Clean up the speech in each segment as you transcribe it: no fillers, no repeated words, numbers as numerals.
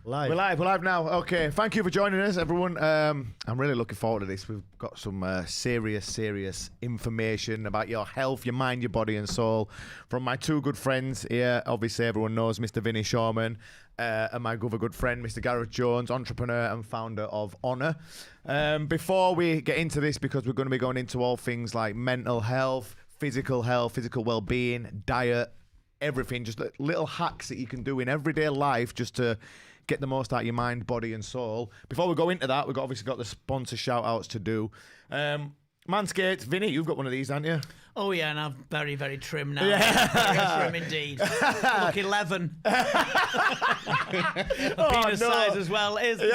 Live. We're live now. Okay, thank you for joining us, everyone. I'm really looking forward to this. We've got some serious information about your health, your mind, your body, and soul from my two good friends here. Obviously, everyone knows Mr. Vinny Shoreman and my other good friend, Mr. Gareth Jones, entrepreneur and founder of Honor. Before we get into this, because we're going to be going into all things like mental health, physical well-being, diet, everything, just little hacks that you can do in everyday life just to get the most out of your mind, body and soul. Before we go into that, we've obviously got the sponsor shout outs to do. Manscaped, Vinny, you've got one of these, haven't you? Oh yeah, and I'm very, very trim now. Yeah. Very trim indeed. Look 11. Penis size as well is the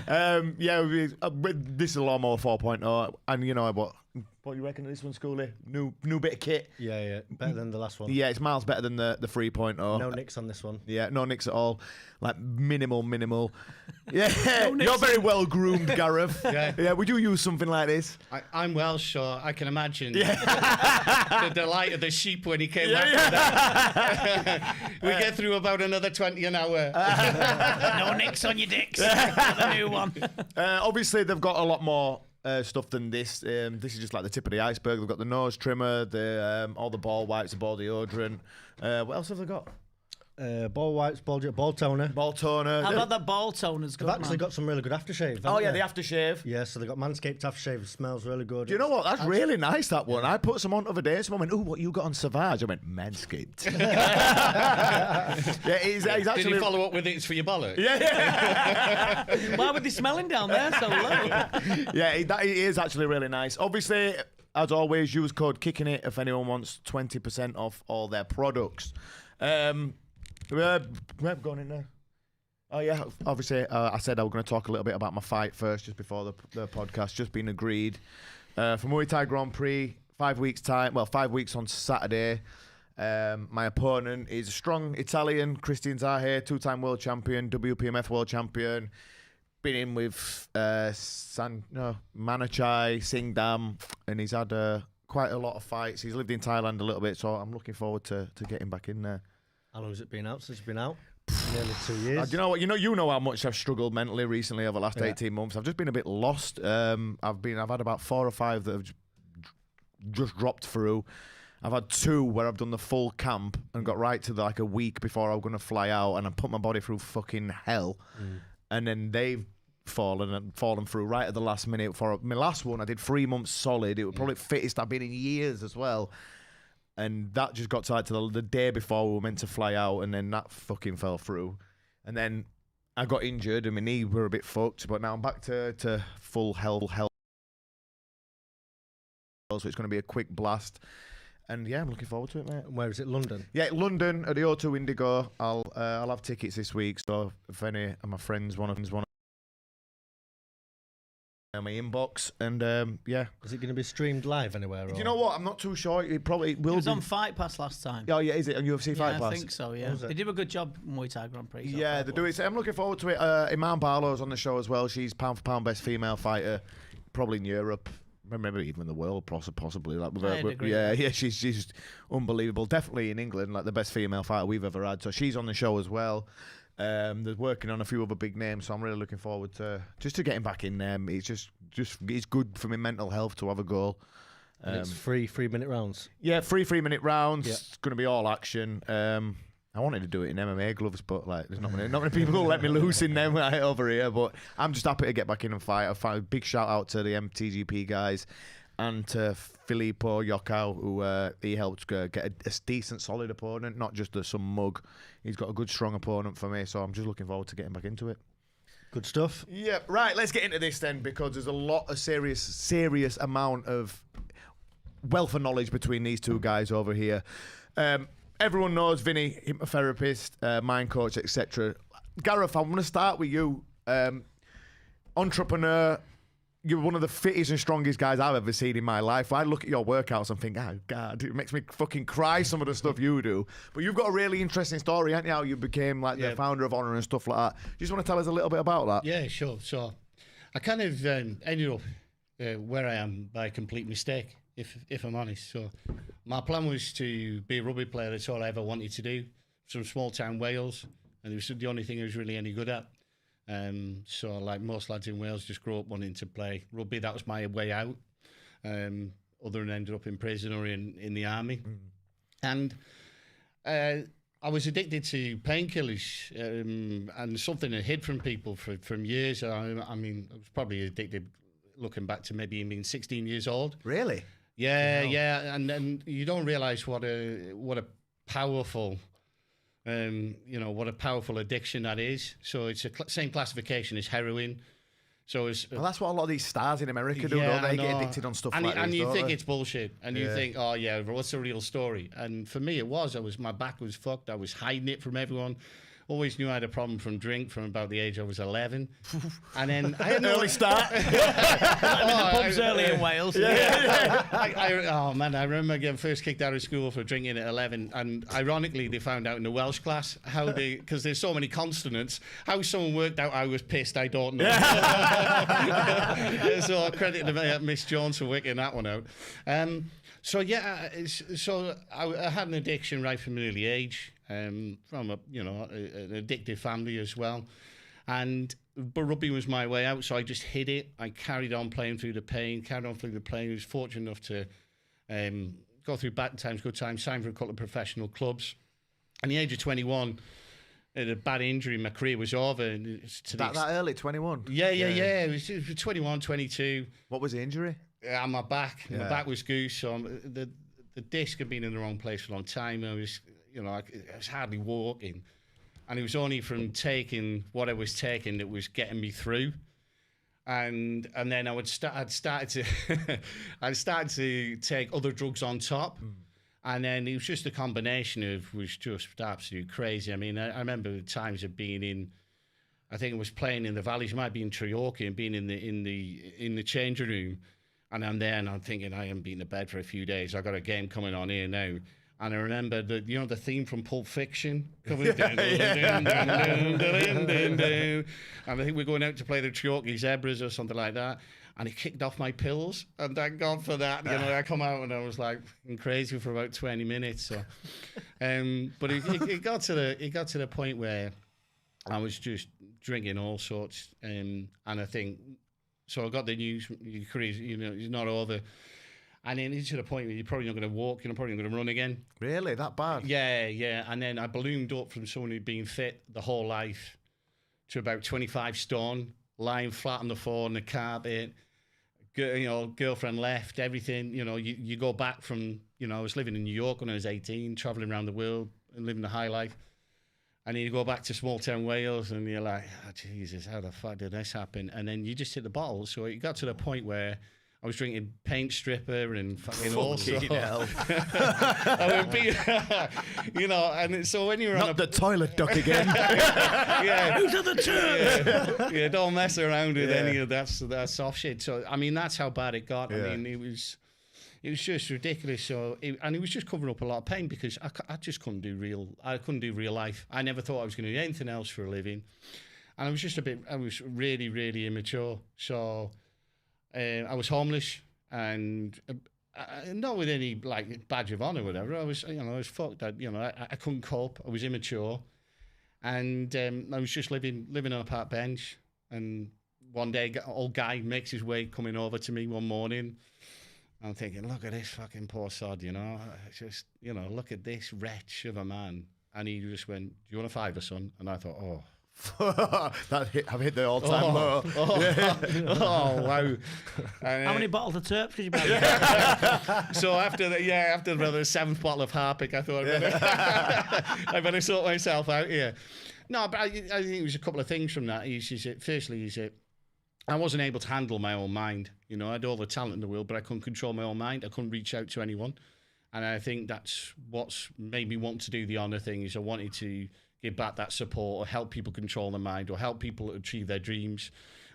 same. This is a lawnmower 4.0, and you know what do you reckon of this one, Schoolie? New bit of kit. Yeah, better than the last one. Yeah, it's miles better than the 3.0. No nicks on this one. Yeah, no nicks at all. Like minimal. Yeah, you're very well groomed, Gareth. Yeah, would you use something like this? I'm well sure. I can imagine the delight of the sheep when he came back. We get through about another 20 an hour. No nicks on your dicks. The new one. Obviously, they've got a lot more stuff than this. This is just like the tip of the iceberg. They've got the nose trimmer, all the ball wipes, the ball deodorant. What else have they got? Ball wipes, ball toner. Ball toner. How about the ball toner's good? They've actually got some really good aftershave. Oh yeah, the aftershave. Yeah, so they got Manscaped aftershave. It smells really good. Do you know what? That's really nice, that one. I put some on the other day. Someone went, "Ooh, what you got on Savage?" I went, "Manscaped." Yeah, he's actually. Did you follow up with it's for your bollock? Yeah. Why were they smelling down there so low? Yeah, that is actually really nice. Obviously, as always, use code Kickin if anyone wants 20% off all their products. We're going in there. Oh yeah, obviously I said I was going to talk a little bit about my fight first, just before the podcast. Just been agreed for Muay Thai Grand Prix, 5 weeks time. Well, 5 weeks on Saturday. My opponent is a strong Italian, Christian Zahe, two-time world champion, WPMF world champion. Been in with Manachai, Singdam, and he's had quite a lot of fights. He's lived in Thailand a little bit, so I'm looking forward to getting back in there. How long has it been out since you've been out? Nearly 2 years. Do you know what? You know how much I've struggled mentally recently over the last 18 months. I've just been a bit lost. I've had about 4 or 5 that have just dropped through. I've had 2 where I've done the full camp and got right to a week before I was going to fly out, and I put my body through fucking hell. And then they've fallen through right at the last minute. For my last one, I did 3 months solid. It was probably the fittest I've been in years as well. And that just got tied to the day before we were meant to fly out, and then that fucking fell through. And then I got injured, and my knee were a bit fucked, but now I'm back to full health. So it's going to be a quick blast. And yeah, I'm looking forward to it, mate. Where is it? London? Yeah, London at the O2 Indigo. I'll have tickets this week, so if any of my friends want my inbox, and yeah. Is it going to be streamed live anywhere? Or? Do you know what? I'm not too sure. It probably will. It was be on Fight Pass last time. Oh yeah, is it on UFC Fight Pass? I think so. Yeah, they did a good job Muay Thai Grand Prix. Yeah, they do it. I'm looking forward to it. Iman Barlow's on the show as well. She's pound for pound best female fighter, probably in Europe. Maybe even in the world, possibly. Yeah, she's unbelievable. Definitely in England, like the best female fighter we've ever had. So she's on the show as well. They're working on a few other big names, so I'm really looking forward to getting back in there. It's just it's good for my mental health to have a goal. And it's 3-minute rounds. Yeah, 3-minute rounds. Yeah. It's going to be all action. I wanted to do it in MMA gloves, but there's not many people who let me loose in them over here. But I'm just happy to get back in and fight. A big shout out to the MTGP guys and to Filippo Yokau, who he helped get a decent, solid opponent, not just some mug. He's got a good, strong opponent for me, so I'm just looking forward to getting back into it. Good stuff. Yeah, right, let's get into this then, because there's a lot of serious amount of wealth of knowledge between these two guys over here. Everyone knows Vinny, hypnotherapist, mind coach, etc. Gareth, I want to start with you. Entrepreneur, you're one of the fittest and strongest guys I've ever seen in my life. I look at your workouts and think, oh, God, it makes me fucking cry, some of the stuff you do. But you've got a really interesting story, haven't you, how you became the founder of Honor and stuff like that. You just want to tell us a little bit about that? Yeah, sure. So I kind of ended up where I am by complete mistake, if I'm honest. So my plan was to be a rugby player. That's all I ever wanted to do. From small town Wales. and it was the only thing I was really any good at. So like most lads in Wales, just grew up wanting to play rugby. That was my way out. Other than ended up in prison or in the army, and I was addicted to painkillers, and something I hid from people from years. I mean, I was probably addicted, looking back to maybe being 16 years old. Really? Yeah, yeah, and you don't realise what a powerful, what a powerful addiction that is. So it's the same classification as heroin. So well, that's what a lot of these stars in America do, don't they? Get addicted on stuff like this. And you think they? it's bullshit, and you think, oh yeah, what's the real story? And for me, it was. My back was fucked. I was hiding it from everyone. Always knew I had a problem from drink from about the age I was 11. And then I had early start. Pubs early in Wales. Oh man, I remember getting first kicked out of school for drinking at 11. And ironically, they found out in the Welsh class because there's so many consonants, how someone worked out I was pissed, I don't know. So credit to Miss Jones for working that one out. So yeah, I had an addiction right from an early age. From an addictive family as well, but rugby was my way out, so I just hid it. I carried on playing through the pain, I was fortunate enough to go through bad times, good times, sign for a couple of professional clubs. At the age of 21, I had a bad injury, my career was over. That early, 21? Yeah. It was 21, 22. What was the injury? On my back. My back was goose, so the disc had been in the wrong place for a long time. I was hardly walking, and it was only from taking what I was taking that was getting me through. And then I'd started to take other drugs on top, and then it was just a combination of was just absolutely crazy. I mean, I remember the times of being in, I think it was playing in the Valleys, it might be in Treorchy, and being in the changing room, and I'm there and I'm thinking I haven't been to bed for a few days. I got a game coming on here now. And I remember the theme from Pulp Fiction coming down, and I think we're going out to play the Treorchy Zebras or something like that. And it kicked off my pills, and thank God for that. I come out and I was like crazy for about 20 minutes. So, but it got to the point where I was just drinking all sorts, and I think so. I got the news, your career, it's not over. And then it's to the point where you're probably not going to walk, you're probably not going to run again. Really? That bad? Yeah. And then I ballooned up from someone who'd been fit the whole life to about 25 stone, lying flat on the floor in the carpet. Girlfriend left, everything. You go back from, I was living in New York when I was 18, traveling around the world and living the high life. And then you go back to small town Wales and you're like, oh, Jesus, how the fuck did this happen? And then you just hit the bottle. So it got to the point where I was drinking paint stripper and fucking all sorts. And so when you're not on the toilet duck again. Who's at the turn? Yeah, don't mess around with any of that soft shit. So I mean, that's how bad it got. I mean, it was just ridiculous. So and it was just covering up a lot of pain because I just couldn't do real life. I never thought I was going to do anything else for a living, and I was really, really immature. So. I was homeless and not with any badge of honor or whatever. I was fucked. I couldn't cope. I was immature, and I was just living on a park bench. And one day, old guy makes his way coming over to me one morning. I'm thinking, look at this fucking poor sod, look at this wretch of a man. And he just went, "Do you want a fiver, son?" And I thought, oh. I've hit the all-time low. Oh, wow. How many bottles of Terps did you buy? So after the seventh bottle of Harpic, I thought I better sort myself out here. No, but I think it was a couple of things from that. Firstly, I wasn't able to handle my own mind. I had all the talent in the world, but I couldn't control my own mind. I couldn't reach out to anyone. And I think that's what's made me want to do the honour thing, is I wanted to give back that support or help people control their mind or help people achieve their dreams.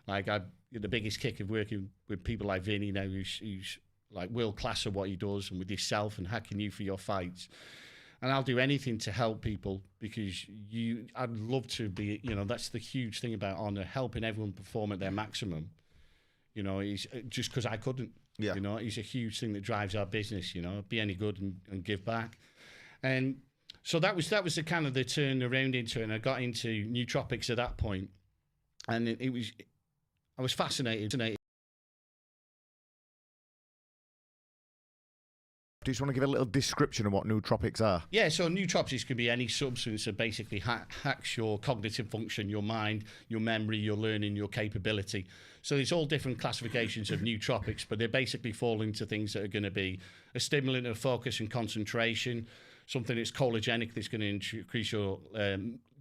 The biggest kick of working with people like Vinny now, who's like world class at what he does, and with yourself and hacking you for your fights. And I'll do anything to help people because I'd love to be, that's the huge thing about honour, helping everyone perform at their maximum. He's just because I couldn't. Yeah. It's a huge thing that drives our business. Be any good and give back. And So that was the kind of the turn around into it, and I got into nootropics at that point, and I was fascinated. Do you just want to give a little description of what nootropics are? Yeah, so nootropics can be any substance that basically hacks your cognitive function, your mind, your memory, your learning, your capability. So there's all different classifications of nootropics, but they basically fall into things that are going to be a stimulant of focus and concentration, something that's cholinergic that's going to increase your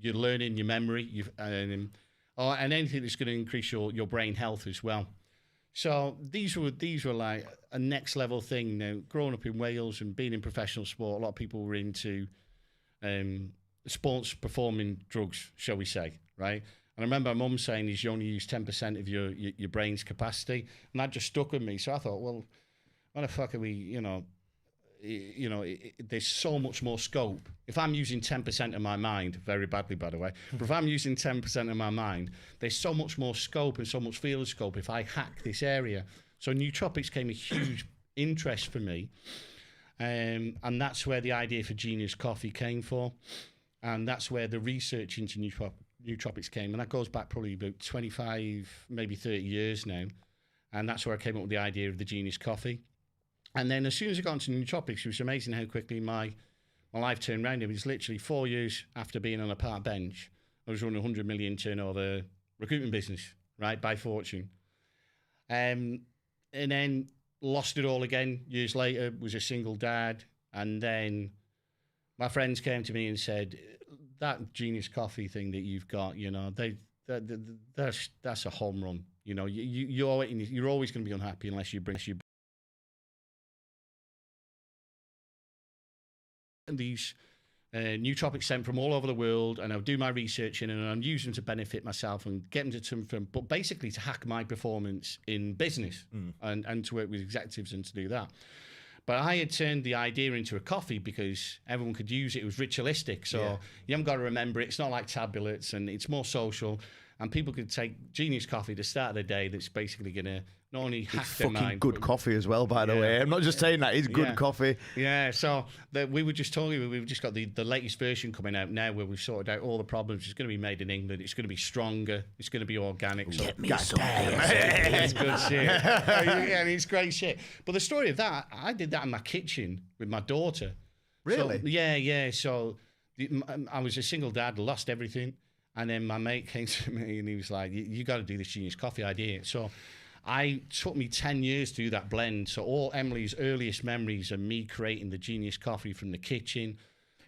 learning, your memory, and anything that's going to increase your brain health as well. So these were like a next level thing. Now, growing up in Wales and being in professional sport, a lot of people were into sports performing drugs, shall we say, right? And I remember my mum saying you only use 10% of your brain's capacity, and that just stuck with me. So I thought, well, why the fuck are we, there's so much more scope. If I'm using 10% of my mind, very badly, by the way, but if I'm using 10% of my mind, there's so much more scope and so much field scope if I hack this area. So nootropics came a huge interest for me. And that's where the idea for Genius Coffee came from. And that's where the research into nootropics came. And that goes back probably about 25, maybe 30 years now. And that's where I came up with the idea of the Genius Coffee. And then as soon as I got into nootropics, it was amazing how quickly my life turned around. It was literally 4 years after being on a park bench. I was running a 100 million turnover recruitment business, right, by fortune. And then lost it all again years later, was a single dad. And then my friends came to me and said, that Genius Coffee thing that you've got, that's a home run. You're always going to be unhappy unless you bring these nootropics sent from all over the world, and I'll do my research in, and I'm using them to benefit myself and get them to turn from, but basically to hack my performance in business and to work with executives and to do that. But I had turned the idea into a coffee because everyone could use it. It was ritualistic, so you haven't got to remember it. It's not like tablets, and it's more social. And people could take Genius Coffee to start their day. That's basically going to not only hack their mind. Fucking good coffee as well, by the way. I'm not just saying that. It's good coffee. Yeah, so we were just talking, we've just got the latest version coming out now where we've sorted out all the problems. It's going to be made in England. It's going to be stronger. It's going to be organic. So Get me some. it's good shit. Yeah, it's great shit. But the story of that, I did that in my kitchen with my daughter. Really? So, yeah. So I was a single dad, lost everything. And then my mate came to me and he was like, you got to do this Genius Coffee idea. So it took me 10 years to do that blend. So all Emily's earliest memories are me creating the Genius Coffee from the kitchen.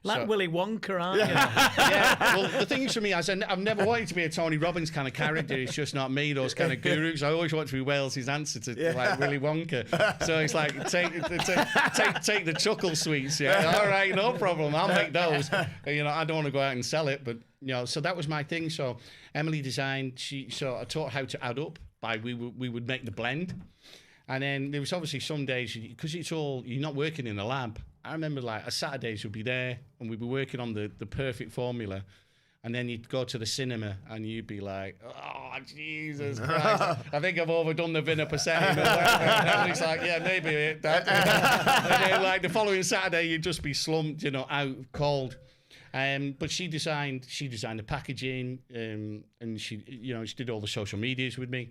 Like Willy Wonka, aren't you? Yeah. Well, the thing is for me, I've never wanted to be a Tony Robbins kind of character. It's just not me, those kind of gurus. I always want to be Wales's answer to like Willy Wonka. So it's like, take the chuckle sweets. Yeah. All right, no problem. I'll make those. I don't want to go out and sell it, but so that was my thing. So Emily designed, so I taught how to add up by we would make the blend. And then there was obviously some days, because you're not working in a lab. I remember like Saturdays we'd be there and we'd be working on the perfect formula. And then you'd go to the cinema and you'd be like, oh, Jesus Christ. I think I've overdone the Vinny Ep.27. And it's like, yeah, maybe that. And then like the following Saturday, you'd just be slumped, out cold. But she designed the packaging, and she did all the social medias with me.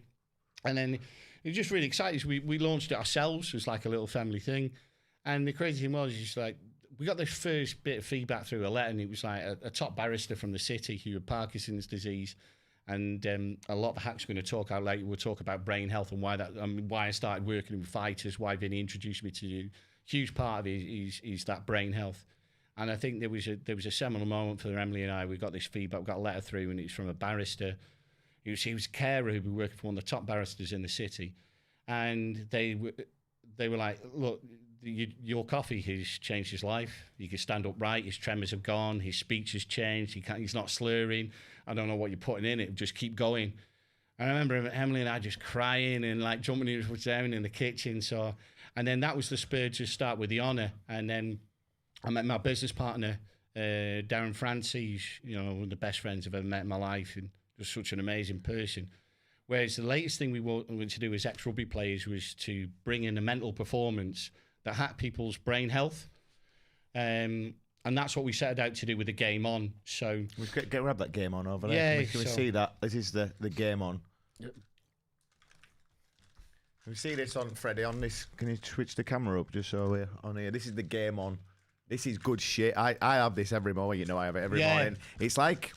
And then it was just really exciting. We launched it ourselves. It was like a little family thing. And the crazy thing was, just like, we got this first bit of feedback through a letter, and it was like a top barrister from the city who had Parkinson's disease. And a lot of the hacks we're going to talk out later. We'll talk about brain health and why I started working with fighters, why Vinny introduced me to you. Huge part of it is that brain health. And I think there was a seminal moment for Emily and I. We got this feedback, we got a letter through, and it was from a barrister. He was a carer who was working for one of the top barristers in the city. And they were like, look, your coffee has changed his life. He can stand upright. His tremors have gone. His speech has changed. He's not slurring. I don't know what you're putting in it. Just keep going. And I remember Emily and I just crying and like jumping down in the kitchen. So, and then that was the spur to start with the honour. And then I met my business partner, Darren Francis. One of the best friends I've ever met in my life, and just such an amazing person. Whereas the latest thing we wanted to do as ex-rugby players was to bring in a mental performance that hacked people's brain health. And And that's what we set out to do with the Game On. So We grab that Game On over there. Yeah, Can we so- see that? This is the Game On. Yep. Can we see this on Freddie? On this, can you switch the camera up just so we're on here? This is the Game On. This is good shit. I have this every morning. You know, I have it every morning. It's like,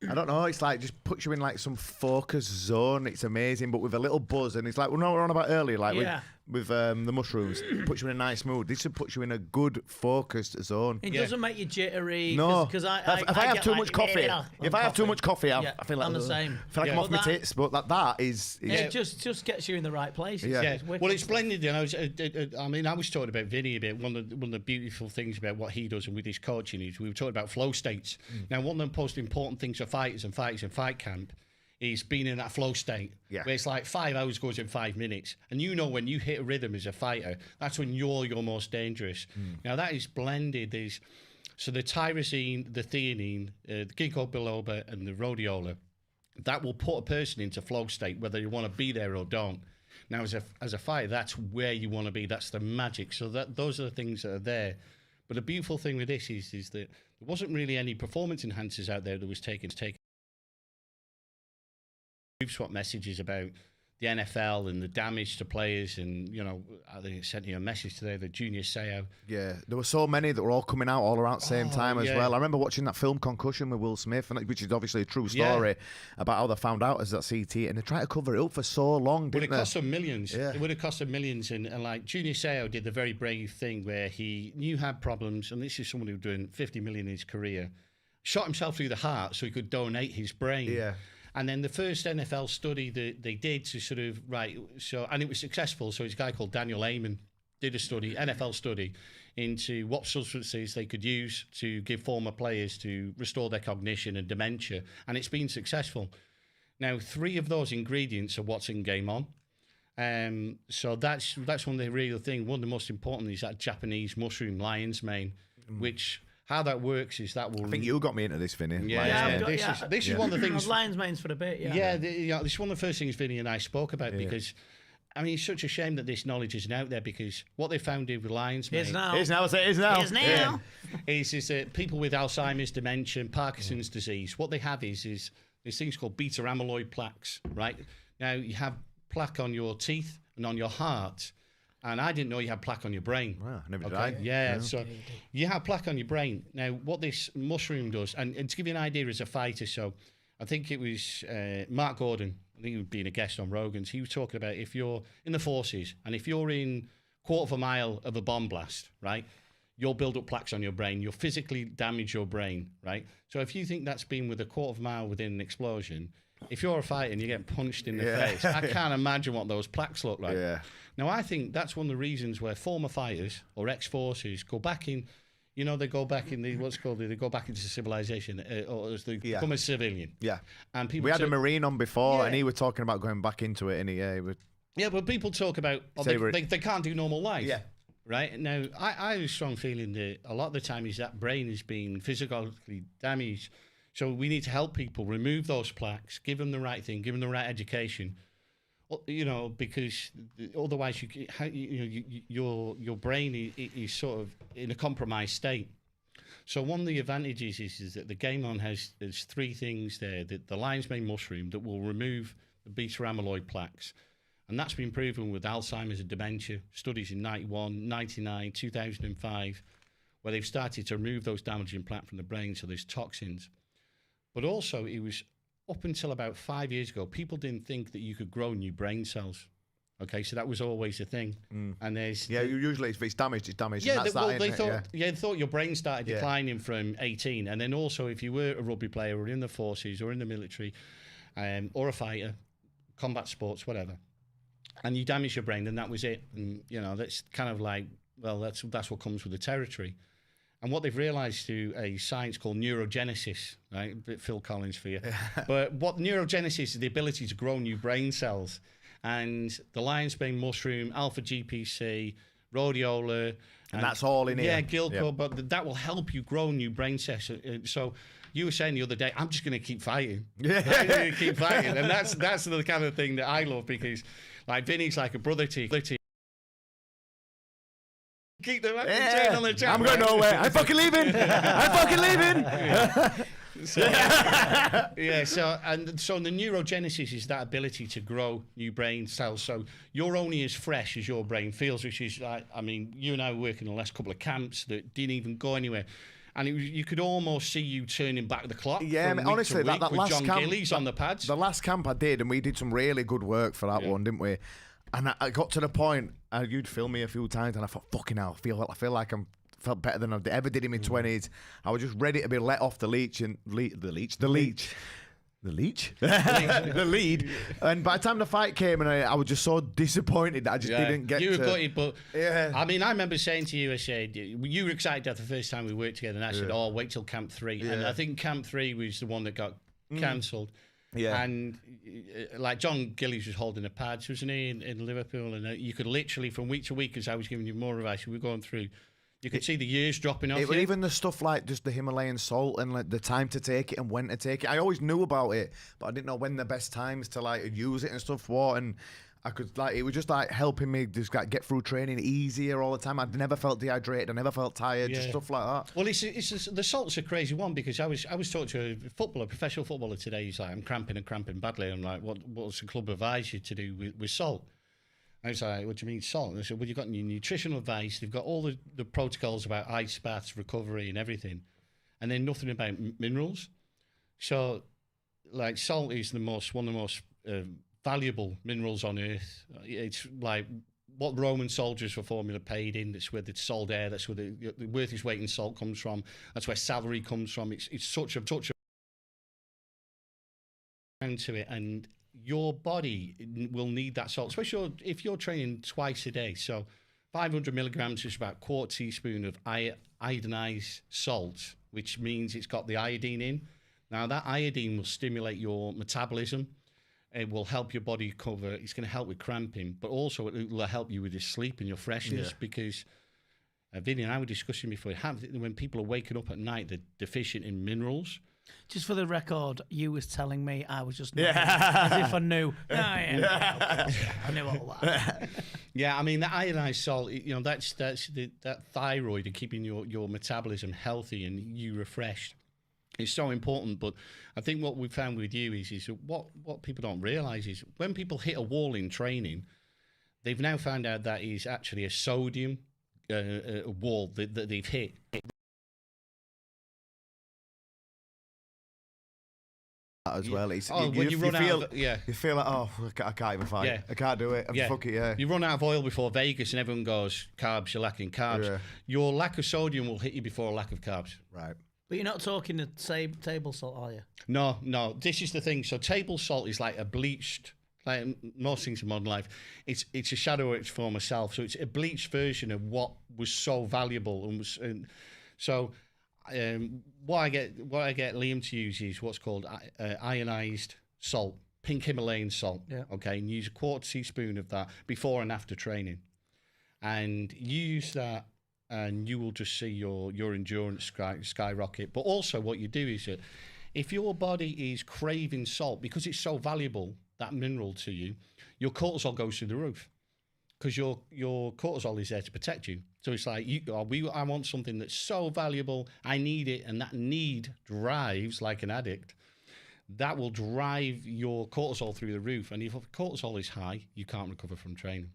I don't know. It's like just puts you in like some focus zone. It's amazing, but with a little buzz. And it's like, we're on about earlier, like with the mushrooms. It puts you in a nice mood. This should put you in a good focused zone. It doesn't make you jittery. No, because if I have too much coffee, I feel like I'm the same. I feel like I'm off my tits. But that is it just gets you in the right place. Yeah. Well, it's blended. You know, I mean, I was talking about Vinny a bit. One of the beautiful things about what he does and with his coaching is we were talking about flow states. Now, one of the most important things for fighters in fight camp is being in that flow state. Yeah. Where it's like 5 hours goes in 5 minutes. And you know when you hit a rhythm as a fighter, that's when you're your most dangerous. Now, that is blended. So the tyrosine, the theanine, the ginkgo biloba, and the rhodiola, that will put a person into flow state, whether you want to be there or don't. Now, as a fighter, that's where you want to be. That's the magic. So those are the things that are there. But the beautiful thing with this is that there wasn't really any performance enhancers out there that was taken. We've swapped messages about the NFL and the damage to players, and you know, I think it sent you a message today, the Junior Seau. Yeah, there were so many that were all coming out all around the same time as well. I remember watching that film Concussion with Will Smith, which is obviously a true story about how they found out as that CT, and they tried to cover it up for so long, didn't But it cost them millions. Yeah. It would have cost them millions, and like Junior Seau did the very brave thing where he knew he had problems, and this is someone who was doing 50 million in his career, shot himself through the heart so he could donate his brain. Yeah. And then the first NFL study that they did to sort of, and it was successful. So it's a guy called Daniel Amen did a study, NFL study, into what substances they could use to give former players to restore their cognition and dementia. And it's been successful. Now, 3 of those ingredients are what's in Game On. So that's one of the real thing. One of the most important is that Japanese mushroom lion's mane, which... How that works is that will... I think you got me into this, Vinny. This is one of the things... Lion's manes for a bit, this is one of the first things Vinny and I spoke about because, I mean, it's such a shame that this knowledge isn't out there because what they found with lion's mane... Is now. Is now. Is that people with Alzheimer's, dementia, Parkinson's disease, what they have is these things called beta amyloid plaques, right? Now, you have plaque on your teeth and on your heart... And I didn't know you had plaque on your brain. Wow, never did I. Yeah, so you have plaque on your brain. Now, what this mushroom does, and to give you an idea as a fighter, so I think it was Mark Gordon, I think he was being a guest on Rogan's, he was talking about if you're in the forces and if you're in quarter of a mile of a bomb blast, right, you'll build up plaques on your brain. You'll physically damage your brain, right? So if you think that's been with a quarter of a mile within an explosion, if you're a fighter and you're getting punched in the face, I can't imagine what those plaques look like. Yeah. Now, I think that's one of the reasons where former fighters or ex-forces go back in, you know, they go back in they go back into civilization or as they become a civilian. Yeah. And people we had a Marine on before and he was talking about going back into it, and he would... Yeah, but people talk about they can't do normal life. Yeah. Right? Now, I have a strong feeling that a lot of the time is that brain is being physically damaged. So we need to help people remove those plaques, give them the right thing, give them the right education. You know, because otherwise your brain is sort of in a compromised state. So one of the advantages is that the Game On there's 3 things there: the lion's mane mushroom that will remove the beta amyloid plaques, and that's been proven with Alzheimer's and dementia studies in 91, 99, 2005, where they've started to remove those damaging plaques from the brain. So there's toxins, but also it was. Up until about 5 years ago, people didn't think that you could grow new brain cells. Okay, so that was always a thing. And there's usually if it's damaged, it's damaged. Yeah, and they thought your brain started declining from 18, and then also if you were a rugby player or in the forces or in the military, or a fighter, combat sports, whatever, and you damage your brain, then that was it. And you know that's kind of like that's what comes with the territory. And what they've realised through a science called neurogenesis, right? A bit Phil Collins for you. But what neurogenesis is the ability to grow new brain cells. And the lion's mane mushroom, alpha GPC, rhodiola. And that's all in here. Yeah, Gilco, but that will help you grow new brain cells. So you were saying the other day, I'm just going to keep fighting. I'm going to keep fighting. And that's the kind of thing that I love because like Vinny's like a brother to Keep them turn on the chat. I'm going nowhere. I'm fucking leaving. I'm fucking leaving. So, so the neurogenesis is that ability to grow new brain cells. So you're only as fresh as your brain feels, which is like, I mean, you and I were working the last couple of camps that didn't even go anywhere. And you could almost see you turning back the clock. Yeah, honestly, that with last John camp, Gillies on the pads. The last camp I did, and we did some really good work for that one, didn't we? And I got to the point, you'd film me a few times, and I thought, fucking hell, I feel like felt better than I ever did in my 20s. I was just ready to be let off the lead. And by the time the fight came, and I was just so disappointed that I just didn't get you to... were gutted, but I mean, I remember saying to you, I said, you were excited at the first time we worked together, and I said, oh, wait till Camp 3. And I think Camp 3 was the one that got cancelled. Yeah. And like John Gillies was holding the pads, wasn't he, in Liverpool? And you could literally, from week to week, as I was giving you more advice, we were going through, you could see the years dropping off. Even the stuff like just the Himalayan salt and like the time to take it and when to take it. I always knew about it, but I didn't know when the best times to like use it and stuff were. And I could like, it was just like helping me just like get through training easier all the time. I never felt dehydrated. I never felt tired. Just stuff like that. Well, the salt's a crazy one because I was talking to a professional footballer today. He's like, I'm cramping badly. I'm like, what's the club advise you to do with salt? I was like, what do you mean salt? And I said, well, you've got your nutritional advice. They've got all the protocols about ice baths, recovery and everything. And then nothing about minerals. So, like, salt is one of the most valuable minerals on earth. It's like what Roman soldiers were formerly paid in. That's where the salt air, that's where the worth its weight in salt comes from. That's where salary comes from. It's such a to it, and your body will need that salt, especially if you're training twice a day. So 500 milligrams is about a quarter teaspoon of iodinized salt, which means it's got the iodine in. Now that iodine will stimulate your metabolism. It will help your body recover. It's going to help with cramping, but also it will help you with your sleep and your freshness because Vinny and I were discussing before, when people are waking up at night, they're deficient in minerals. Just for the record, you was telling me, I was just nodding, as if I knew. I knew all that. Yeah, I mean, that iodized salt, that's that thyroid and keeping your metabolism healthy and you refreshed. It's so important, but I think what we found with you is what people don't realise is when people hit a wall in training, they've now found out that is actually a sodium wall that they've hit. As well, you feel like, oh, I can't even fight. I can't do it. Fuck it, You run out of oil before Vegas, and everyone goes, carbs. You're lacking carbs. Yeah. Your lack of sodium will hit you before a lack of carbs. Right. But you're not talking the same table salt, are you? No. This is the thing. So table salt is like a bleached, like most things in modern life. It's a shadow of its former self. So it's a bleached version of what was so valuable what I get Liam to use is what's called ionized salt, pink Himalayan salt. Yeah. Okay, and use a quarter teaspoon of that before and after training, and use that, and you will just see your endurance skyrocket. But also, what you do is that if your body is craving salt because it's so valuable, that mineral to you, your cortisol goes through the roof. Because your cortisol is there to protect you. So it's like, I want something that's so valuable, I need it, and that need drives, like an addict, that will drive your cortisol through the roof. And if cortisol is high, you can't recover from training.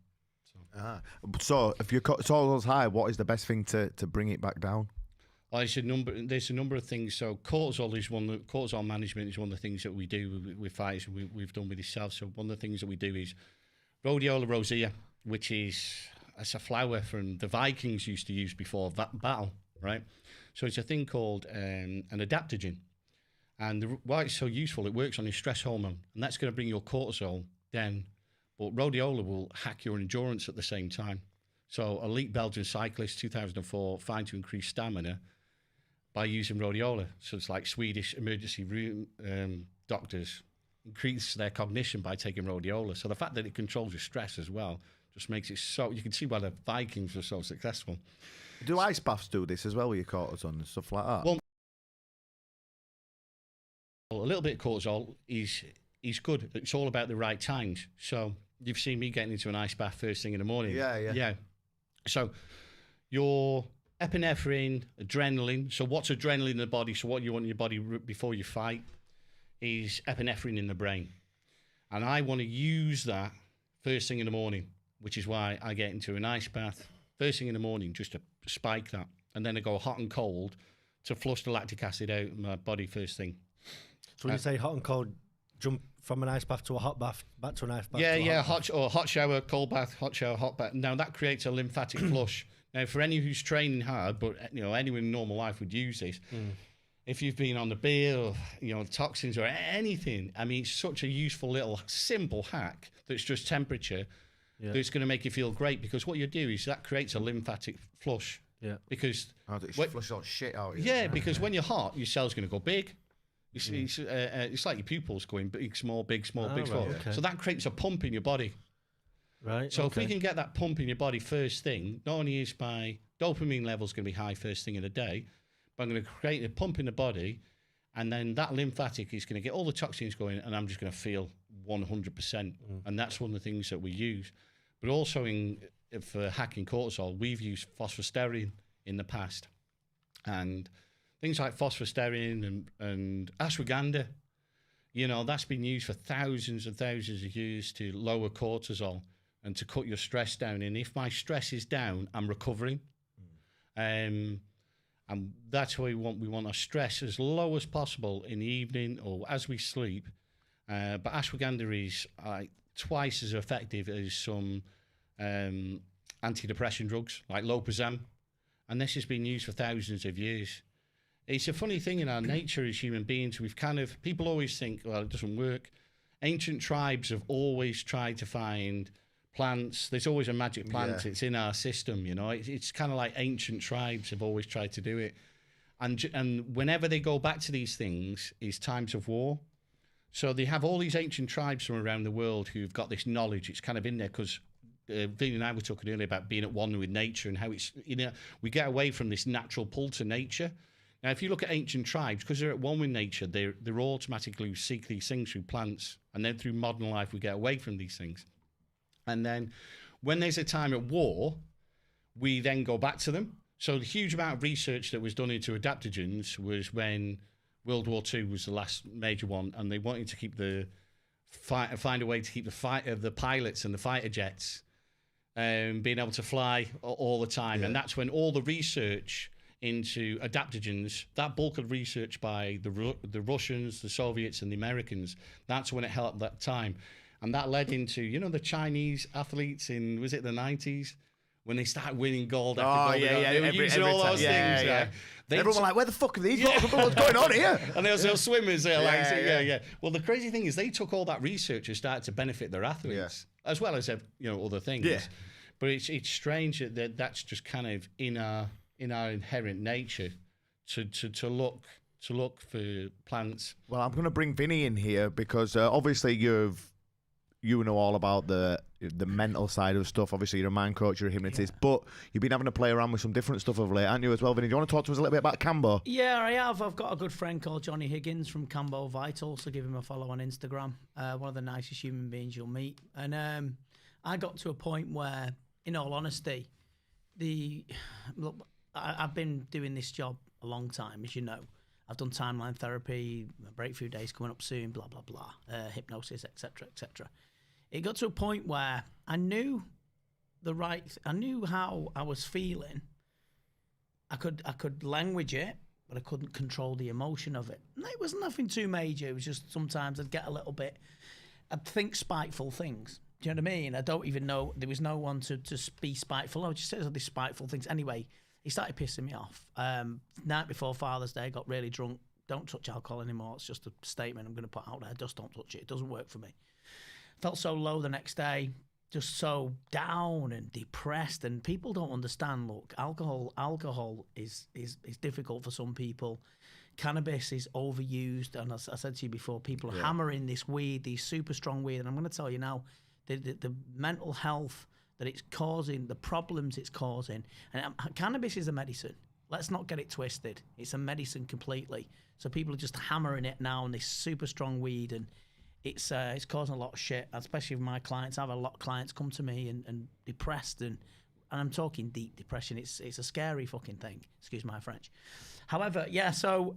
So if your cortisol is high, what is the best thing to bring it back down? Well, there's a number of things. So cortisol management is one of the things that we do with fighters, we've done with yourself. So one of the things that we do is rhodiola rosea, which is a flower from the Vikings used to use before battle, right? So it's a thing called an adaptogen. And why it's so useful, it works on your stress hormone, and that's going to bring your cortisol down. But rhodiola will hack your endurance at the same time. So elite Belgian cyclist, 2004, found to increase stamina by using rhodiola. So it's like Swedish emergency room doctors increase their cognition by taking rhodiola. So the fact that it controls your stress as well just makes it so, you can see why the Vikings were so successful. Do ice baths do this as well with your cortisol and stuff like that? Well, a little bit of cortisol is good. It's all about the right times. So you've seen me getting into an ice bath first thing in the morning. Yeah. So your epinephrine, adrenaline. So what's adrenaline in the body? So what you want in your body before you fight is epinephrine in the brain. And I want to use that first thing in the morning, which is why I get into an ice bath first thing in the morning just to spike that. And then I go hot and cold to flush the lactic acid out of my body first thing. So when you say hot and cold, jump from an ice bath to a hot bath, back to an ice bath. Yeah, hot shower, cold bath, hot shower, hot bath. Now that creates a lymphatic flush. Now for anyone who's training hard, but anyone in normal life would use this. If you've been on the beer or toxins or anything, I mean, it's such a useful little simple hack that's just temperature that's going to make you feel great, because what you do is that creates a lymphatic flush. Yeah. Because flush all shit out. Because when you're hot, your cell's going to go big. It's like your pupils going big, small, big, small, big, small. Okay. So that creates a pump in your body. Right. So if we can get that pump in your body first thing, not only is my dopamine levels going to be high first thing of the day, but I'm going to create a pump in the body, and then that lymphatic is going to get all the toxins going, and I'm just going to feel 100%. And that's one of the things that we use. But also for hacking cortisol, we've used phosphosterine in the past. And things like phosphosterine and ashwagandha, that's been used for thousands and thousands of years to lower cortisol and to cut your stress down. And if my stress is down, I'm recovering. And that's why we want our stress as low as possible in the evening or as we sleep. But ashwagandha is twice as effective as some antidepressant drugs like Loprazam. And this has been used for thousands of years. It's a funny thing in our nature as human beings. People always think, well, it doesn't work. Ancient tribes have always tried to find plants. There's always a magic plant. Yeah. It's in our system, It's kind of like ancient tribes have always tried to do it. And whenever they go back to these things is times of war. So they have all these ancient tribes from around the world who've got this knowledge. It's kind of in there because Vinny and I were talking earlier about being at one with nature and how it's, we get away from this natural pull to nature. Now, if you look at ancient tribes, because they're at one with nature, they're automatically seek these things through plants. And then through modern life, we get away from these things. And then when there's a time at war, we then go back to them. So the huge amount of research that was done into adaptogens was when World War II was the last major one, and they wanted to keep find a way to keep the pilots and the fighter jets being able to fly all the time. Yeah. And that's when all the research into adaptogens, that bulk of research by the Russians, the Soviets, and the Americans, that's when it helped that time. And that led into, the Chinese athletes in, was it the 90s? When they started winning gold after gold. They were using all those things. Yeah. Everyone was like, where the fuck are these? What's going on here? And there was swimmers there. Well, the crazy thing is they took all that research and started to benefit their athletes, as well as other things. Yeah. But it's strange that that's just kind of in our inherent nature to look for plants. Well, I'm going to bring Vinny in here because obviously you know all about the mental side of stuff. Obviously, you're a mind coach, you're a hypnotist, but you've been having to play around with some different stuff of late, haven't you, as well, Vinny? Do you want to talk to us a little bit about Cambo? Yeah, I have. I've got a good friend called Johnny Higgins from Cambo Vital, so give him a follow on Instagram. One of the nicest human beings you'll meet. And I got to a point where, in all honesty, I've been doing this job a long time, as you know. I've done timeline therapy, breakthrough days coming up soon, blah, blah, blah, hypnosis, etc., etc. It got to a point where I knew I knew how I was feeling. I could language it, but I couldn't control the emotion of it. And it was nothing too major. It was just sometimes I'd get a little bit, I'd think spiteful things. Do you know what I mean? I don't even know, there was no one to be spiteful. I would just say these spiteful things. Anyway, he started pissing me off. Night before Father's Day, got really drunk. Don't touch alcohol anymore. It's just a statement I'm going to put out there. Just don't touch it. It doesn't work for me. Felt so low the next day, just so down and depressed. And people don't understand. Look, alcohol is difficult for some people. Cannabis is overused, and as I said to you before, people are hammering this weed, these super strong weed. And I'm going to tell you now, the mental health that it's causing, the problems it's causing, and cannabis is a medicine. Let's not get it twisted. It's a medicine completely. So people are just hammering it now on this super strong weed, and it's causing a lot of shit, especially with my clients. I have a lot of clients come to me and depressed, and and I'm talking deep depression. It's a scary fucking thing. Excuse my French. However, yeah, so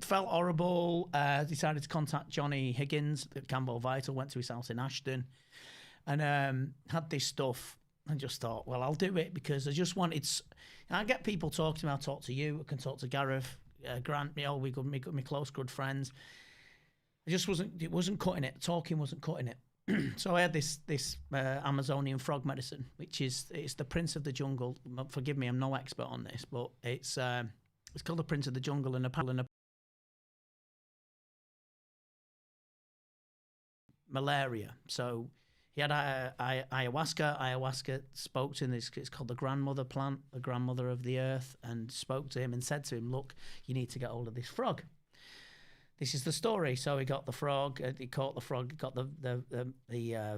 felt horrible. Decided to contact Johnny Higgins at Campbell Vital. Went to his house in Ashton, and had this stuff. And just thought, well, I'll do it because I just wanted. I get people talking to me. I'll talk to you. I can talk to Gareth, Grant. We got my close good friends. I just wasn't. It wasn't cutting it. Talking wasn't cutting it. So I had this Amazonian frog medicine, which it's the Prince of the Jungle. Forgive me, I'm no expert on this, but it's called the Prince of the Jungle in a malaria. So he had ayahuasca. Ayahuasca spoke to him. It's called the grandmother plant, the grandmother of the earth, and spoke to him and said to him, "Look, you need to get hold of this frog." This is the story. So he got the frog. He caught the frog. Got the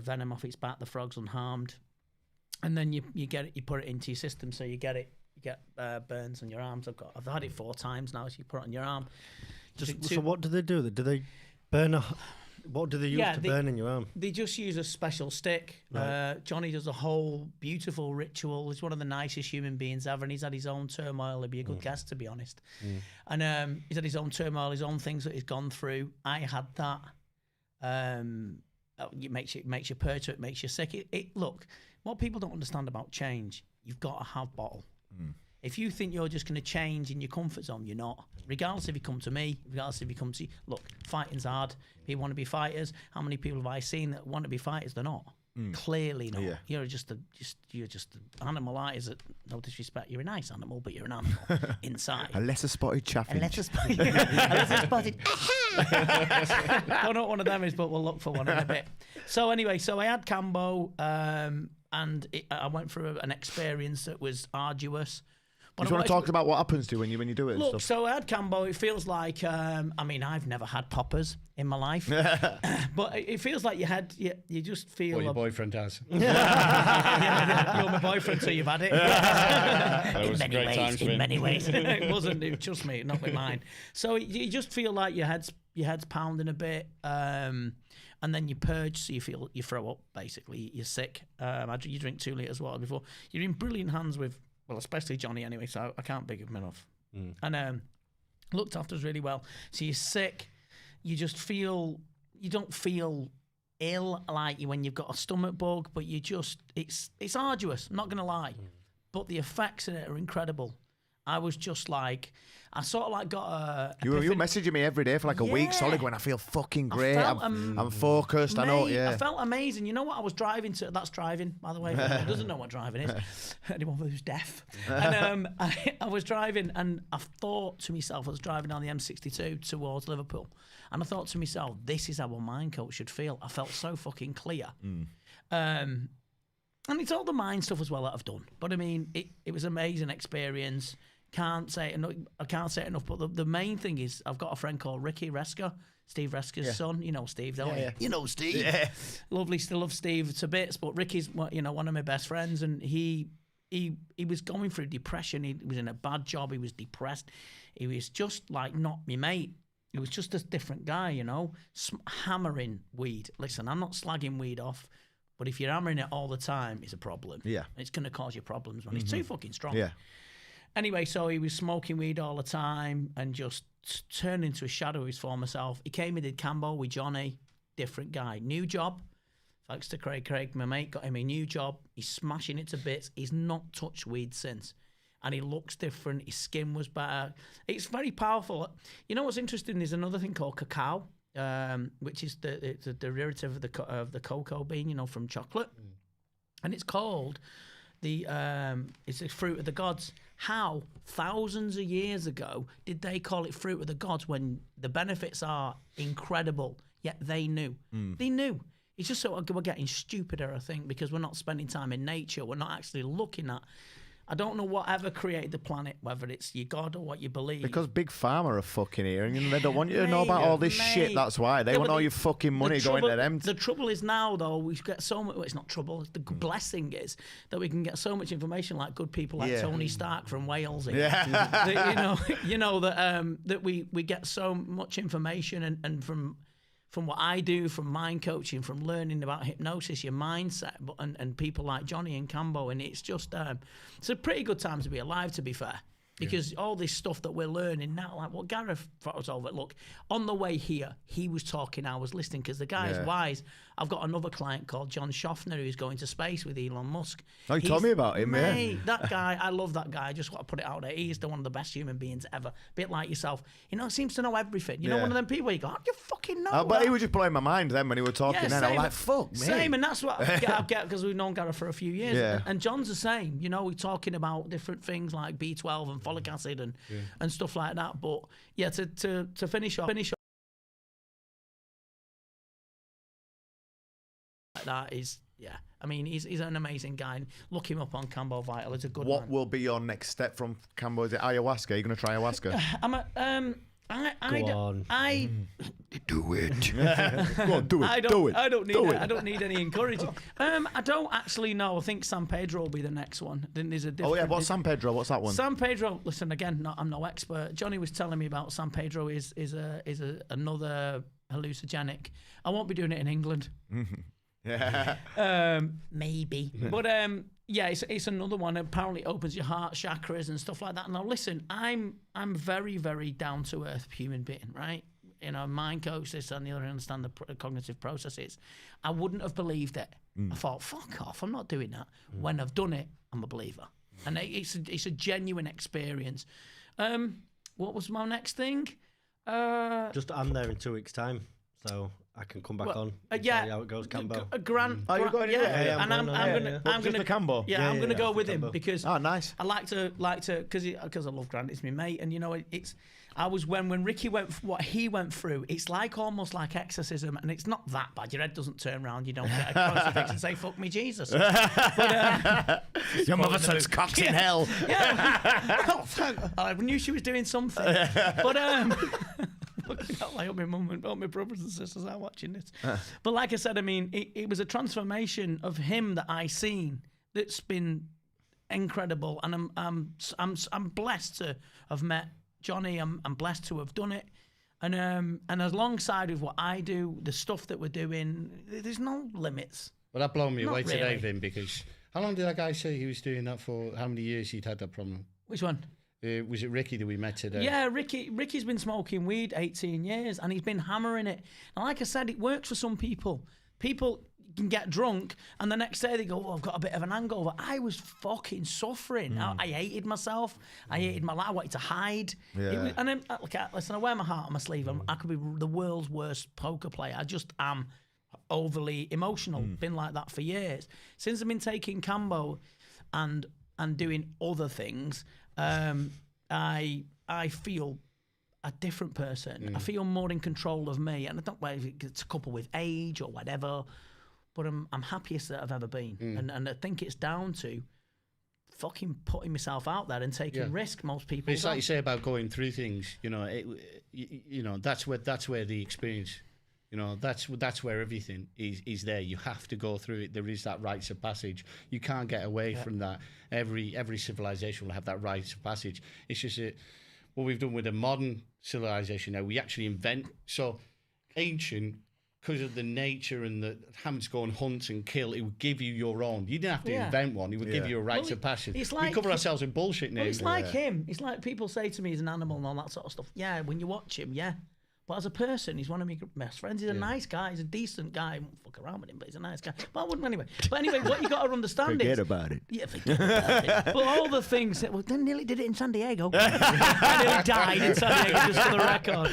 venom off its back. The frog's unharmed, and then you get it. You put it into your system, so you get it. You get burns on your arms. I've had it 4 times now. So you put it on your arm. So what do they do? Do they burn what do they use to burn in your arm? They just use a special stick. Right. Johnny does a whole beautiful ritual. He's one of the nicest human beings ever, and he's had his own turmoil. He'd be a good guest, to be honest. And he's had his own turmoil, his own things that he's gone through. I had that. It makes you purge, it makes you sick. Look, what people don't understand about change, you've got to have bottle. If you think you're just going to change in your comfort zone, you're not. Regardless if you come to me, regardless if you come to you. Look, fighting's hard. People want to be fighters. How many people have I seen that want to be fighters? They're not. Clearly not. Yeah. You're just an animal. No disrespect. You're a nice animal, but you're an animal inside. A lesser spotted chaffinch. A lesser spotted. Don't know what one of them is, but we'll look for one in a bit. So anyway, I had Cambo, and I went through an experience that was arduous. Do you want to talk about what happens to you when you do it? Look, and stuff? So I had Cambo. It feels like, I've never had poppers in my life, but it feels like you just feel. Well, your boyfriend has. Yeah, you're my boyfriend, so you've had it. In many ways. It wasn't. Trust me, not with mine. So you just feel like your head's pounding a bit. And then you purge, so you throw up, basically. You're sick. You drink 2 litres of water before. You're in brilliant hands with, well, especially Johnny anyway, so I can't big him enough. And looked after us really well. So you're sick. You don't feel ill like when you've got a stomach bug, but it's arduous, I'm not going to lie. But the effects in it are incredible. I was just like, I sort of like got a. You were messaging me every day for like a week solid when I feel fucking great. I'm focused. Mate, I know. Yeah. I felt amazing. You know what I was driving to? That's driving, by the way. Who doesn't know what driving is? Anyone who's deaf. And I was driving, and I thought to myself, I was driving down the M62 towards Liverpool, and I thought to myself, this is how a mind coach should feel. I felt so fucking clear. And it's all the mind stuff as well that I've done. But I mean, it was an amazing experience. I can't say it enough. But the main thing is, I've got a friend called Ricky Resker, Steve Resker's son. You know Steve, don't you? You know Steve. Yeah. Lovely, still love Steve to bits. But Ricky's, one of my best friends, and he was going through depression. He was in a bad job. He was depressed. He was just like not my mate. He was just a different guy, hammering weed. Listen, I'm not slagging weed off. But if you're hammering it all the time, it's a problem. Yeah. It's going to cause you problems, man. It's too fucking strong. Yeah. Anyway, so he was smoking weed all the time and just turned into a shadow of his former self. He came and did Cambo with Johnny, different guy. New job. Thanks to Craig, my mate, got him a new job. He's smashing it to bits. He's not touched weed since. And he looks different. His skin was better. It's very powerful. You know what's interesting is another thing called cacao. Which is it's a derivative of the cocoa bean, from chocolate, and it's called it's a fruit of the gods. How thousands of years ago did they call it fruit of the gods when the benefits are incredible? Yet they knew. They knew. It's just so we're getting stupider, I think, because we're not spending time in nature. We're not actually looking at. I don't know whatever created the planet, whether it's your God or what you believe. Because Big Pharma are fucking here, and they don't want you to know about all this shit. That's why they want all your fucking money going to them. The trouble is now, though, we get so much. Well, it's not trouble. The blessing is that we can get so much information, like good people like Tony Stark from Wales. That, that we get so much information and from from what I do, from mind coaching, from learning about hypnosis, your mindset, and people like Johnny and Cambo, and it's just it's a pretty good time to be alive, to be fair. Because all this stuff that we're learning now, like what Gareth thought was over. Look, on the way here, he was talking, I was listening, because the guy is wise. I've got another client called John Schaffner who's going to space with Elon Musk. Oh, you told me about him, mate, that guy, I love that guy. I just want to put it out there. He's one of the best human beings ever. Bit like yourself. Seems to know everything. You know, one of them people where you go, how do you fucking know But he was just blowing my mind then when he was talking. And I was like, fuck me. Same, and that's what I get because we've known Gareth for a few years. Yeah. And John's the same. We're talking about different things like B12 and folic acid and stuff like that. But yeah, to finish off like that is I mean, he's an amazing guy. And look him up on Cambo Vital. It's a good What man. will be your next step from Cambo? Is it ayahuasca? Are you going to try ayahuasca? Do it. Go on, do it. I don't need any encouraging. I don't actually know. I think San Pedro will be the next one. Then there's a different. Oh yeah, what's San Pedro? What's that one? San Pedro. Listen again. I'm no expert. Johnny was telling me about San Pedro. Is another hallucinogenic. I won't be doing it in England. Yeah. Maybe. But it's another one. Apparently opens your heart chakras and stuff like that. Now listen, I'm very, very down to earth human being, right? Mind coach this and the other, understand the cognitive processes. I wouldn't have believed it. I thought, fuck off, I'm not doing that. When I've done it, I'm a believer. And it's a genuine experience. What was my next thing? I'm there in 2 weeks' time, so I can come back on and see how it goes, Cambo. You're going and I'm gonna Cambo. I'm gonna go with him Cambo. because nice. I like to because I love Grant. It's my mate, and I was when Ricky what he went through. It's almost like exorcism, and it's not that bad. Your head doesn't turn round. You don't get a crucifix and say "fuck me, Jesus." But, your mother says cocks in hell. Yeah. I knew she was doing something, but. I hope my mum and my brothers and sisters are watching this. But like I said, I mean, it was a transformation of him that I seen that's been incredible, and I'm blessed to have met Johnny. I'm blessed to have done it, and alongside with what I do, the stuff that we're doing, there's no limits. Well, that blew me away really. today, Vin, because how long did that guy say he was doing that for? How many years he'd had that problem? Which one? Was it Ricky that we met today? Yeah, Ricky's been smoking weed 18 years and he's been hammering it. And like I said, it works for some people. People can get drunk and the next day they go, I've got a bit of an hangover. I was fucking suffering. I hated myself. I hated my life. I wanted to hide. Yeah. And then, listen, I wear my heart on my sleeve. I could be the world's worst poker player. I just am overly emotional. Been like that for years. Since I've been taking Cambo and doing other things, I feel a different person. I feel more in control of me, and I don't know if it's coupled with age or whatever, but I'm happiest that I've ever been, and I think it's down to fucking putting myself out there and taking risk. Most people. It's like you say about going through things. That's where the experience. That's where everything is there. You have to go through it. There is that rites of passage. You can't get away from that. Every civilization will have that rites of passage. It's just what we've done with a modern civilization now. We actually invent. So ancient, because of the nature and the having to go and hunt and kill, it would give you your own. You didn't have to invent one. It would give you a rites of passage. We cover ourselves in bullshit now. Well, it's like him. It's like people say to me he's an animal and all that sort of stuff. Yeah, when you watch him, yeah. But as a person, he's one of my best friends. He's a nice guy. He's a decent guy. I won't fuck around with him, but he's a nice guy. But I wouldn't anyway. But anyway, what you got to understand Forget about it. Yeah, forget about it. But all the things that, they nearly did it in San Diego. I nearly died in San Diego, just for the record.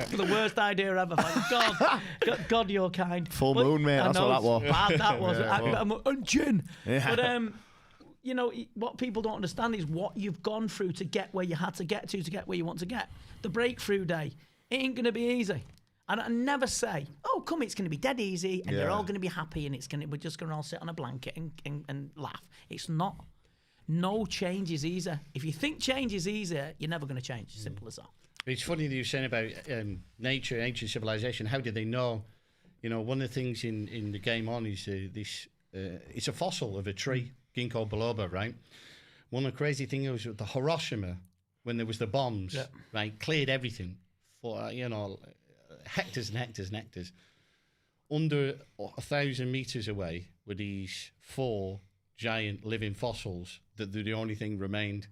For the worst idea ever. Thank God, you're kind. Full moon, mate. That's what that was. Bad that was. And gin. Yeah. But what people don't understand is what you've gone through to get where you had to get where you want to get. The breakthrough day. It ain't going to be easy. And I never say, oh, come, it's going to be dead easy and you're all going to be happy and we're just going to all sit on a blanket and laugh. It's not. No change is easy. If you think change is easy, you're never going to change. Simple as that. It's funny that you're saying about nature, ancient civilization. How did they know? One of the things in the game on is it's a fossil of a tree, ginkgo biloba, right? One of the crazy things was with the Hiroshima, when there was the bombs, right, cleared everything. For hectares and hectares and hectares. under 1,000 meters away were these 4 giant living fossils that they're the only thing remained,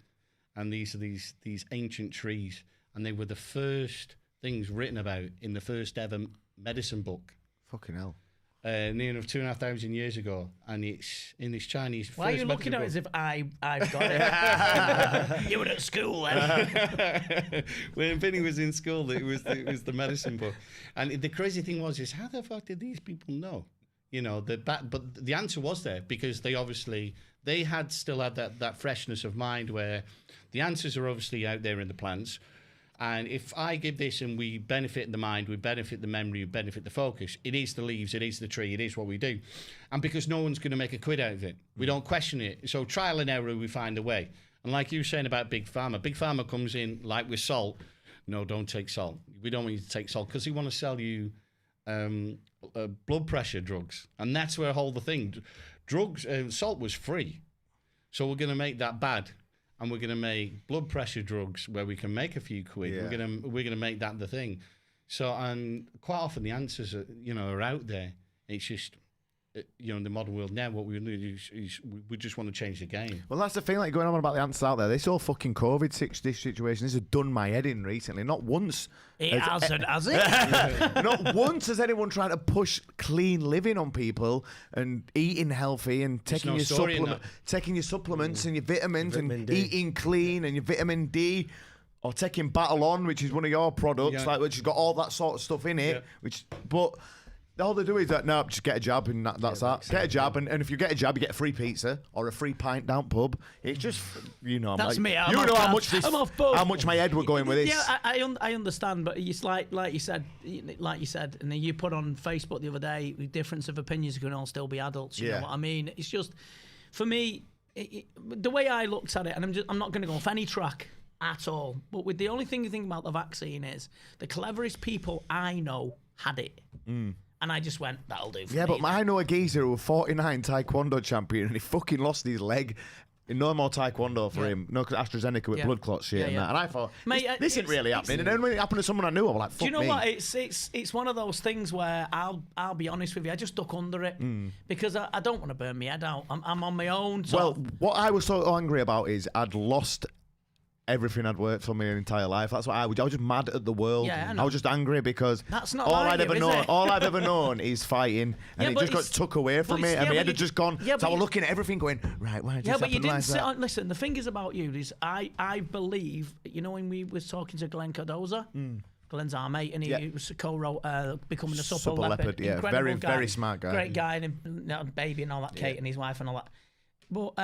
and these are these ancient trees, and they were the first things written about in the first ever medicine book. Fucking hell. Near enough 2,500 years ago, and it's in this Chinese. Why are you looking at it as if I've got it? You were at school then. When Vinny was in school, it was the medicine book, and the crazy thing was how the fuck did these people know? You know, but the answer was there because they still had that freshness of mind where the answers are obviously out there in the plants. And if I give this and we benefit the mind, we benefit the memory, we benefit the focus, it is the leaves, it is the tree, it is what we do. And because no one's going to make a quid out of it, we don't question it. So trial and error, we find a way. And like you were saying about Big Pharma comes in like with salt. No, don't take salt. We don't want you to take salt because they want to sell you blood pressure drugs. And that's where the thing. Salt was free. So we're going to make that bad. And we're going to make blood pressure drugs where we can make a few quid. Yeah. We're going to make that the thing. So, and quite often the answers are out there. It's just in the modern world now, what we do is we just want to change the game. Well, that's the thing, like going on about the answers out there. This whole fucking COVID situation, this has done my head in recently. Not once. It hasn't, has it? Not once has anyone tried to push clean living on people and eating healthy and taking your supplements and your vitamins and eating clean and your vitamin D. Or taking Battle On, which is one of your products, which has got all that sort of stuff in it. But all they do is that, no, just get a jab and that's that. Get a jab, and if you get a jab, you get a free pizza or a free pint down pub. It's just, that's me. You know how much my head were going with this. Yeah, I understand, but it's like you said, and then you put on Facebook the other day, the difference of opinions can all still be adults. You know what I mean? It's just, for me, the way I looked at it, and I'm not going to go off any track at all, but with the only thing you think about the vaccine is the cleverest people I know had it. And I just went, that'll do for me. Yeah, but I know a geezer who was 49 Taekwondo champion and he fucking lost his leg. No more Taekwondo for him. No, because AstraZeneca with blood clot shit and that. And I thought, mate, this isn't really happening. And then when it happened to someone I knew, I was like, fuck me. Do you know what? It's one of those things where I'll be honest with you, I just duck under it because I don't want to burn my head out. I'm on my own. So what I was so angry about is I'd lost everything I'd worked for my entire life. That's what I was just mad at the world. Yeah, I was just angry because that's not all I've ever known is fighting, and it just got took away from me, and my head had just gone. So I was looking at everything, going, right, why did this happen like that? Listen, the thing is about you is I believe, when we was talking to Glenn Cardoza. Glenn's our mate, and he was co-wrote Becoming a Supple Leopard. Yeah, very smart guy. Great guy, and baby and all that, Kate and his wife and all that. But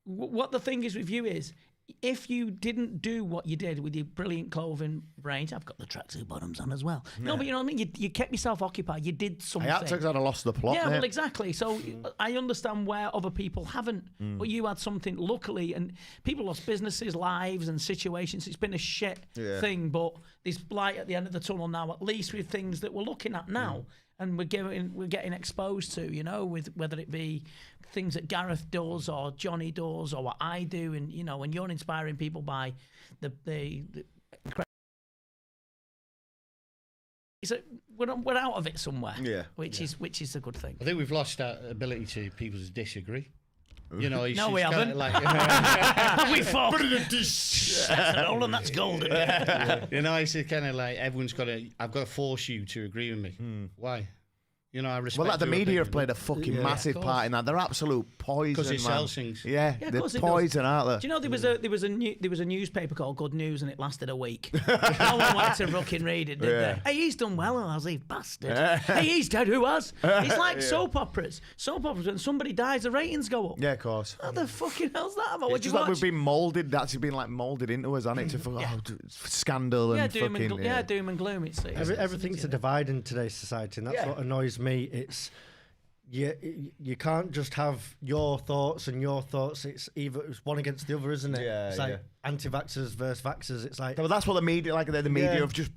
what the thing is with you is, if you didn't do what you did with your brilliant clothing range, I've got the tracksuit bottoms on as well. Yeah. No, but you know what I mean? You kept yourself occupied. You did something. I had to because I'd have lost the plot. Yeah, well, exactly. So I understand where other people haven't. But you had something, luckily, and people lost businesses, lives, and situations. It's been a shit thing, but there's light at the end of the tunnel now, at least with things that we're looking at now. And we're getting exposed to, with whether it be things that Gareth does or Johnny does or what I do, and when you're inspiring people by the we're out of it somewhere, which is a good thing. I think we've lost our ability to people to disagree. No, we haven't. We fought. That's an that's golden. It's kind of like I've got to force you to agree with me. Why? I respect. Well, the media have played a fucking massive part in that. They're absolute poison. Because it sells things. Yeah, they're poison, aren't they? Do you know there was a newspaper called Good News, and it lasted a week. No one wanted to fucking read it, did they? Hey, he's done well, has he, bastard? Hey, he's dead. Who has? It's like soap operas. Soap operas, when somebody dies, the ratings go up. Yeah, of course. What the fucking hell's that about? It's just like we've been moulded. That's been like moulded into us, hasn't it? To scandal and doom and gloom. It's everything's a divide in today's society, and that's what annoys me. It's you can't just have your thoughts and your thoughts. It's one against the other, isn't it? It's like anti-vaxxers versus vaxxers. It's like, well, that's what the media, the media have just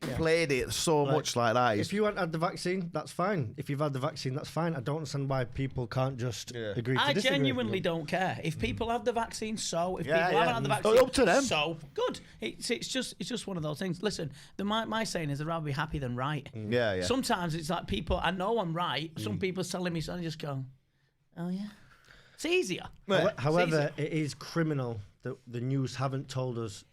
played it so much like that. If you haven't had the vaccine, that's fine. If you've had the vaccine, that's fine. I don't understand why people can't just agree to I disagree. genuinely don't care. If people have the vaccine, so. If people haven't had the vaccine, up to them. So good. It's just one of those things. Listen, my saying is I'd rather be happy than right. Yeah. Sometimes it's like people, I know I'm right. Some people telling me something, I just go, oh yeah. It's easier. However, it is criminal that the news haven't told us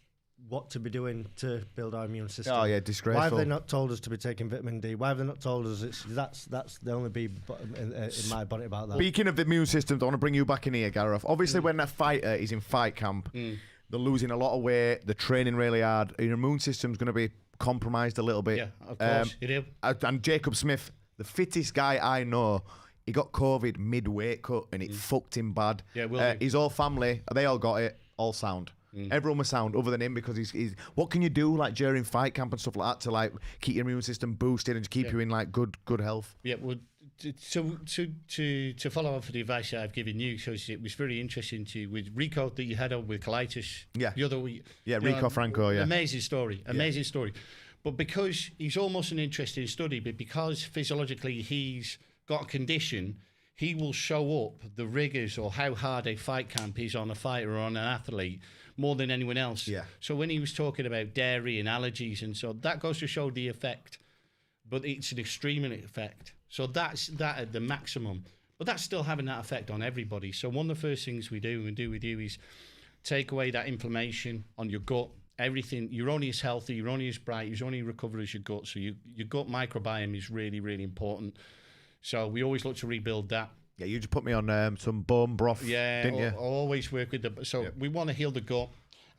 what to be doing to build our immune system. Oh yeah, disgraceful. Why have they not told us to be taking vitamin D? Why have they not told us that's the only bee in my bonnet about that? Speaking of the immune system, I want to bring you back in here, Gareth. Obviously, when a fighter is in fight camp, they're losing a lot of weight, they're training really hard. Your immune system's going to be compromised a little bit. Yeah, of course, it is. And Jacob Smith, the fittest guy I know, he got COVID mid-weight cut and it fucked him bad. Yeah, his whole family, they all got it, all sound. Everyone was sound other than him because he's what can you do like during fight camp and stuff like that to like keep your immune system boosted and to keep you in like good health? Yeah, well, to follow up for the advice that I've given you, so it was very interesting with Rico that you had on with colitis. Yeah. The other week. Yeah, Rico Franco. Yeah. Amazing story. But because he's almost an interesting study, but because physiologically he's got a condition, he will show up the rigors or how hard a fight camp is on a fighter or on an athlete more than anyone else. Yeah. So when he was talking about dairy and allergies and so that goes to show the effect, but it's an extreme effect. So that's that at the maximum, but that's still having that effect on everybody. So one of the first things we do with you is take away that inflammation on your gut. Everything, you're only as healthy, you're only as bright, you're only recover as your gut. So your gut microbiome is really, really important. So we always look to rebuild that. Yeah, you just put me on some bone broth, didn't you? I always work with we want to heal the gut,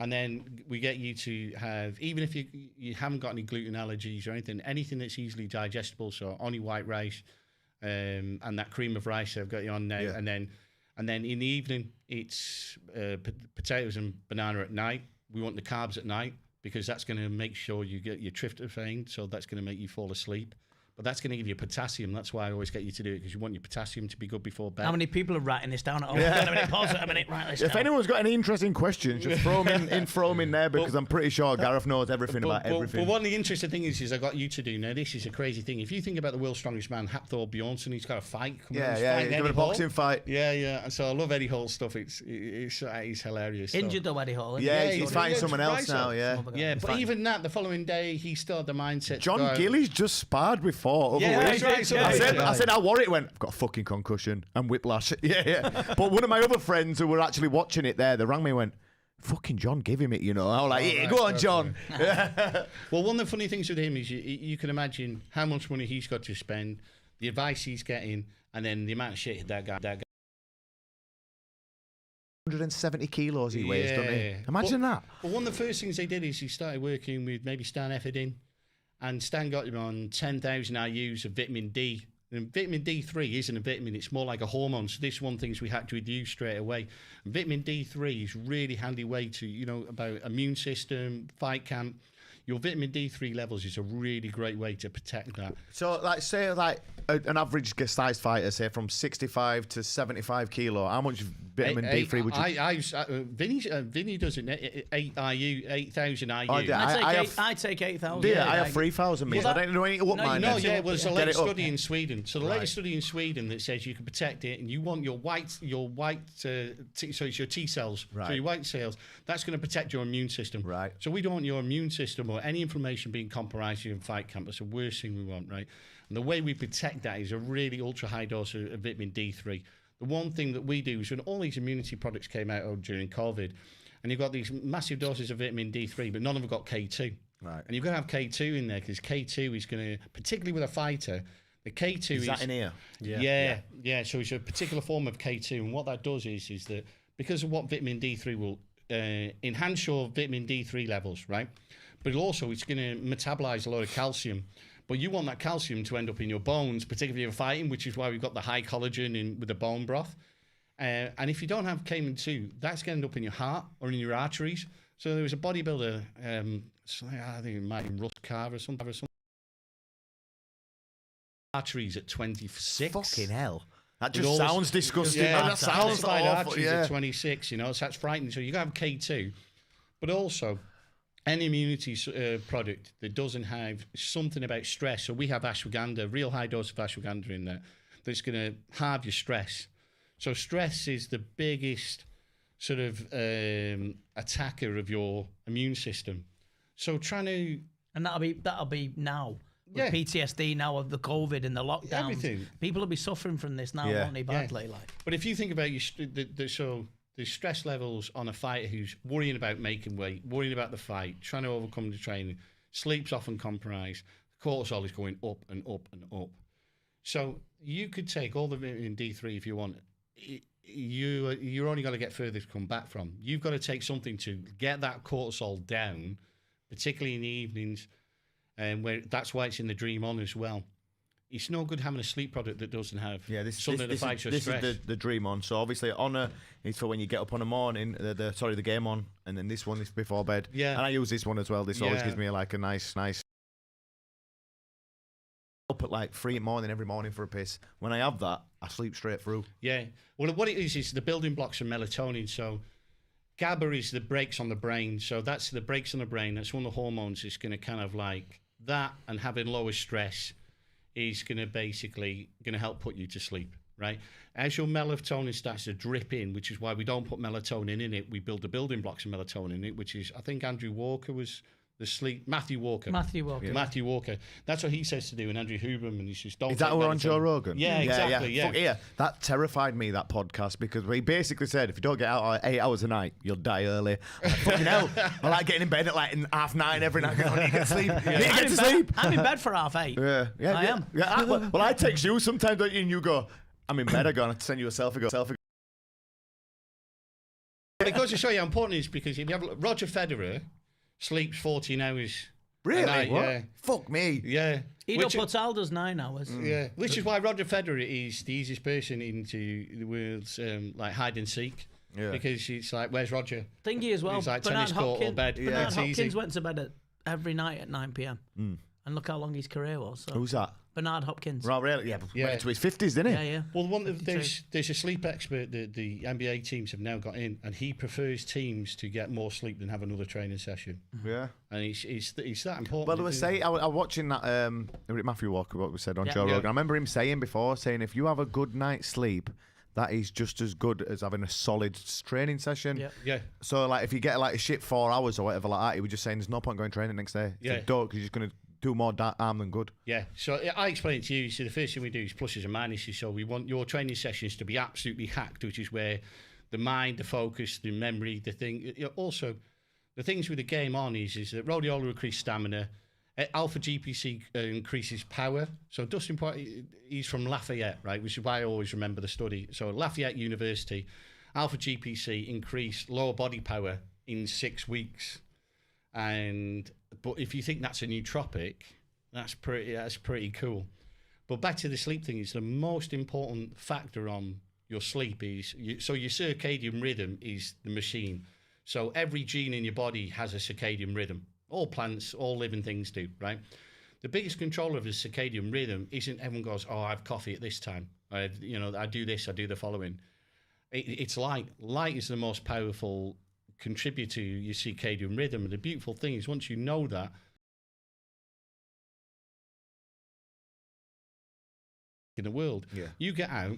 and then we get you to have, even if you haven't got any gluten allergies or anything that's easily digestible, so only white rice and that cream of rice I've got you on now, and then in the evening it's potatoes and banana at night. We want the carbs at night because that's going to make sure you get your tryptophan, so that's going to make you fall asleep. But that's going to give you potassium. That's why I always get you to do it, because you want your potassium to be good before bed. How many people are writing this down at home? Wait a minute, pause it a minute. Right, let's If go. anyone's got any interesting questions, just throw them in there because I'm pretty sure Gareth knows everything about everything. But one of the interesting things is I got you to do now. This is a crazy thing. If you think about the world's strongest man, Hafthor Bjornsson, he's got a fight coming. He's got a boxing fight. Yeah. And so I love Eddie Hall's stuff. It's hilarious. Injured though, Eddie Hall. Yeah, he's fighting someone else now. Yeah, but even that, the following day, he still had the mindset. John Gillies just sparred before. I said, how Warwick went, I've got a fucking concussion and whiplash. Yeah. But one of my other friends who were actually watching it there, they rang me and went, fucking John, give him it, you know. I was like, go on, John. Well, one of the funny things with him is you can imagine how much money he's got to spend, the advice he's getting, and then the amount of shit that guy 170 kilos he weighs, doesn't he? Imagine that. But one of the first things they did is he started working with maybe Stan Efferdin, and Stan got him on 10,000 IUs of vitamin D. And vitamin D3 isn't a vitamin, it's more like a hormone. So this is one of the things we had to reduce straight away. And vitamin D3 is really handy way to, about immune system, fight camp. Your vitamin D3 levels is a really great way to protect that. So, say an average size fighter, say from 65 to 75 kilo, how much vitamin D3 would you? Vinny does it 8,000 IU. I take 8,000. I have 3,000 meters. I don't know anything what mine is. It was a latest study in Sweden. So the latest study in Sweden that says you can protect it, and you want your white, so it's your T cells, so your white cells. That's going to protect your immune system. Right. So we don't want your immune system or any inflammation being compromised in fight camp. That's the worst thing we want, right? And the way we protect that is a really ultra high dose of vitamin D3. The one thing that we do is when all these immunity products came out during COVID, and you've got these massive doses of vitamin D3, but none of them got K2. Right. And you've got to have K2 in there because K2 is going to, particularly with a fighter, the K2 is that in here? Yeah. So it's a particular form of K2, and what that does is that because of what vitamin D3 will enhance your vitamin D3 levels, right? But it's going to metabolize a lot of calcium. But you want that calcium to end up in your bones, particularly if you're fighting, which is why we've got the high collagen with the bone broth. And if you don't have K2, that's going to end up in your heart or in your arteries. So there was a bodybuilder, I think it might be Russ Carver or something. Arteries at 26. Fucking hell. That just sounds disgusting. Yeah, that sounds awful. Arteries at 26, so that's frightening. So you got to have K2. But also, any immunity product that doesn't have something about stress. So we have ashwagandha, real high dose of ashwagandha in there, that's going to halve your stress. So stress is the biggest sort of attacker of your immune system. So trying to... And that'll be now. With PTSD now of the COVID and the lockdowns. Everything. People will be suffering from this now, won't they, badly? Yeah. Like. But if you think about the stress levels on a fighter who's worrying about making weight, worrying about the fight, trying to overcome the training, sleep's often compromised, cortisol is going up and up and up. So you could take all the vitamin D3 if you want. You're only going to get further to come back from. You've got to take something to get that cortisol down, particularly in the evenings, and that's why it's in the Dream On as well. It's no good having a sleep product that doesn't have something that fights your stress. This is the Dream On. So obviously Honor is for when you get up on the morning, the game on, and then this one is before bed. Yeah. And I use this one as well. This always gives me like a nice. Up at like 3 in the morning every morning for a piss. When I have that, I sleep straight through. Yeah. Well, what it is the building blocks of melatonin. So GABA is the brakes on the brain. So that's the brakes on the brain. That's one of the hormones that's going to kind of like that, and having lower stress is going to basically help put you to sleep, right? As your melatonin starts to drip in, which is why we don't put melatonin in it, we build the building blocks of melatonin in it, which is, I think Andrew Walker was the sleep... Matthew Walker. That's what he says to do, and Andrew Huberman, he says, don't... Is that we're on Joe Rogan? Yeah, exactly, yeah. Fuck yeah. That terrified me, that podcast, because he basically said, if you don't get out 8 hours a night, you'll die early. I'm like, fucking hell. I like getting in bed at like 9:30 every night. I need to get to sleep. I need to get to sleep. I'm in bed for 8:30. Yeah, I am. Yeah, well, I text you sometimes, don't you, and you go, I'm in bed, I'm going to send you a selfie. But it goes to show you how important it is, because if you have Roger Federer sleeps 14 hours. Really? Night, what? Yeah. Fuck me. Yeah. Ido Portal does 9 hours. Yeah. Which is why Roger Federer is the easiest person into the world's like hide and seek. Yeah. Because it's like, where's Roger? Thingy as well. He's like tennis court or bed. Bernard Hopkins went to bed every night at 9 p.m. And look how long his career was. So. Who's that? Bernard Hopkins. Right, really? Yeah. To his 50s, didn't he? Yeah. Well, there's a sleep expert that the NBA teams have now got in, and he prefers teams to get more sleep than have another training session. Yeah. And it's that important. Well, they were saying, I was watching that, Matthew Walker, what we said on Joe Rogan. I remember him saying if you have a good night's sleep, that is just as good as having a solid training session. Yeah. So, like, if you get like a shit 4 hours or whatever like that, he was just saying there's no point going training the next day. Yeah. Don't, because you're just going to do more harm than good. Yeah. So I explained to you, so the first thing we do is pluses and minuses. So we want your training sessions to be absolutely hacked, which is where the mind, the focus, the memory, the thing. Also, the things with the game on is that rhodiola increases stamina, alpha GPC increases power. So Dustin Poirier, he's from Lafayette, right? Which is why I always remember the study. So Lafayette University, alpha GPC increased lower body power in 6 weeks. But if you think that's a nootropic, that's pretty cool. But back to the sleep thing, is the most important factor on your sleep is your circadian rhythm is the machine. So every gene in your body has a circadian rhythm. All plants, all living things do, right? The biggest controller of the circadian rhythm isn't everyone goes, oh, I have coffee at this time. I do this, I do the following. It's light. Light is the most powerful contribute to your circadian rhythm. And the beautiful thing is, once you know that, in the world, you get out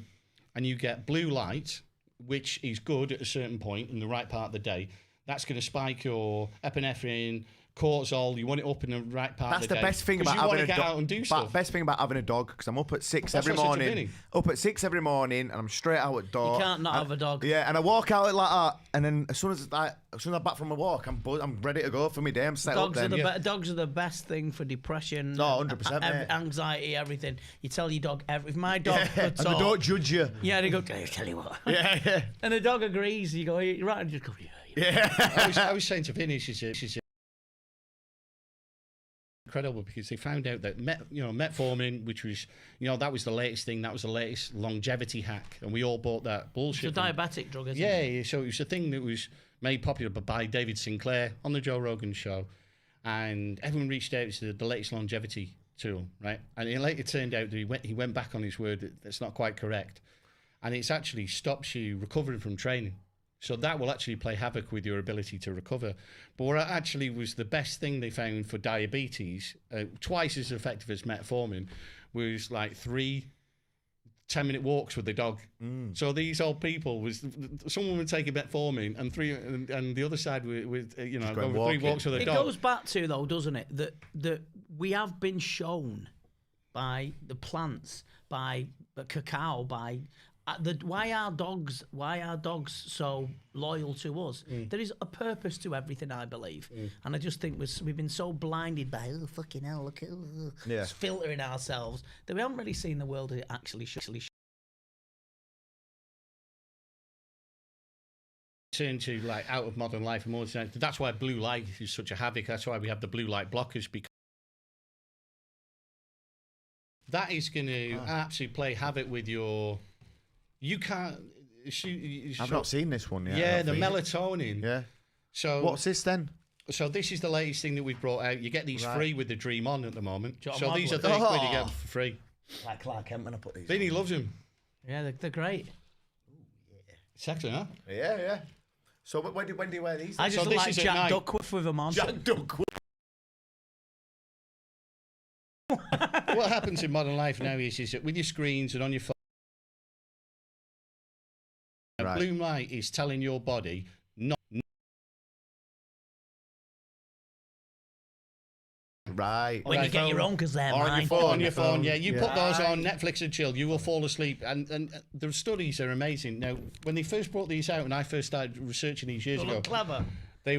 and you get blue light, which is good at a certain point in the right part of the day. That's going to spike your epinephrine, cortisol. You want it up in the right part of the day. That's the best thing about having a dog. Out and do stuff. Best thing about having a dog, because I'm up at 6 every morning. Up at 6 every morning, and I'm straight out at door. You can't not have a dog. Yeah, and I walk out like that, and then as soon as I'm back from my walk, I'm ready to go for my day. I'm set up then. Dogs are the best thing for depression. No, 100%. Anxiety, everything. You tell your dog if my dog could talk, and they don't judge you. Yeah, they go, I tell you what. Yeah. And the dog agrees. You go, you're right, and just go, yeah. I was saying to Vinny, she's incredible, because they found out that metformin, which was that was the latest thing, that was the latest longevity hack, and we all bought that bullshit. It's a diabetic drug, isn't it? Yeah, so it was a thing that was made popular by David Sinclair on the Joe Rogan show, and everyone reached out to the latest longevity tool, right? And it later turned out that he went back on his word that's not quite correct, and it's actually stops you recovering from training. So that will actually play havoc with your ability to recover. But what actually was the best thing they found for diabetes, twice as effective as metformin, was like 3 10-minute walks with the dog. So these old people someone would take a metformin and the other side with go for 3 walks with a dog. It goes back to though, doesn't it, that we have been shown by the plants, by the cacao, by why are dogs so loyal to us? There is a purpose to everything, I believe, and I just think we've been so blinded by fucking hell, look at just filtering ourselves that we haven't really seen the world it actually should. Turn to like out of modern life and more. That's why blue light is such a havoc. That's why we have the blue light blockers, because that is going to absolutely play havoc with your. You can't. I've not seen this one yet. Yeah, the melatonin. Yeah. So what's this then? So this is the latest thing that we've brought out. You get these free with the Dream On at the moment. So these are one? 30 quid you get for free. Like Clark Kent when I put these. Vinny loves them. Yeah, they're great. Sexy, huh? Yeah. So when do you wear these? I just look like Jack Duckworth with them on. Jack Duckworth. What happens in modern life now is that with your screens and on your phone, blue light is telling your body not. Right. When you get your own, because they're mine. On your phone, yeah. You put those on Netflix and chill, you will fall asleep. And the studies are amazing. Now, when they first brought these out, and I first started researching these years ago, clever. They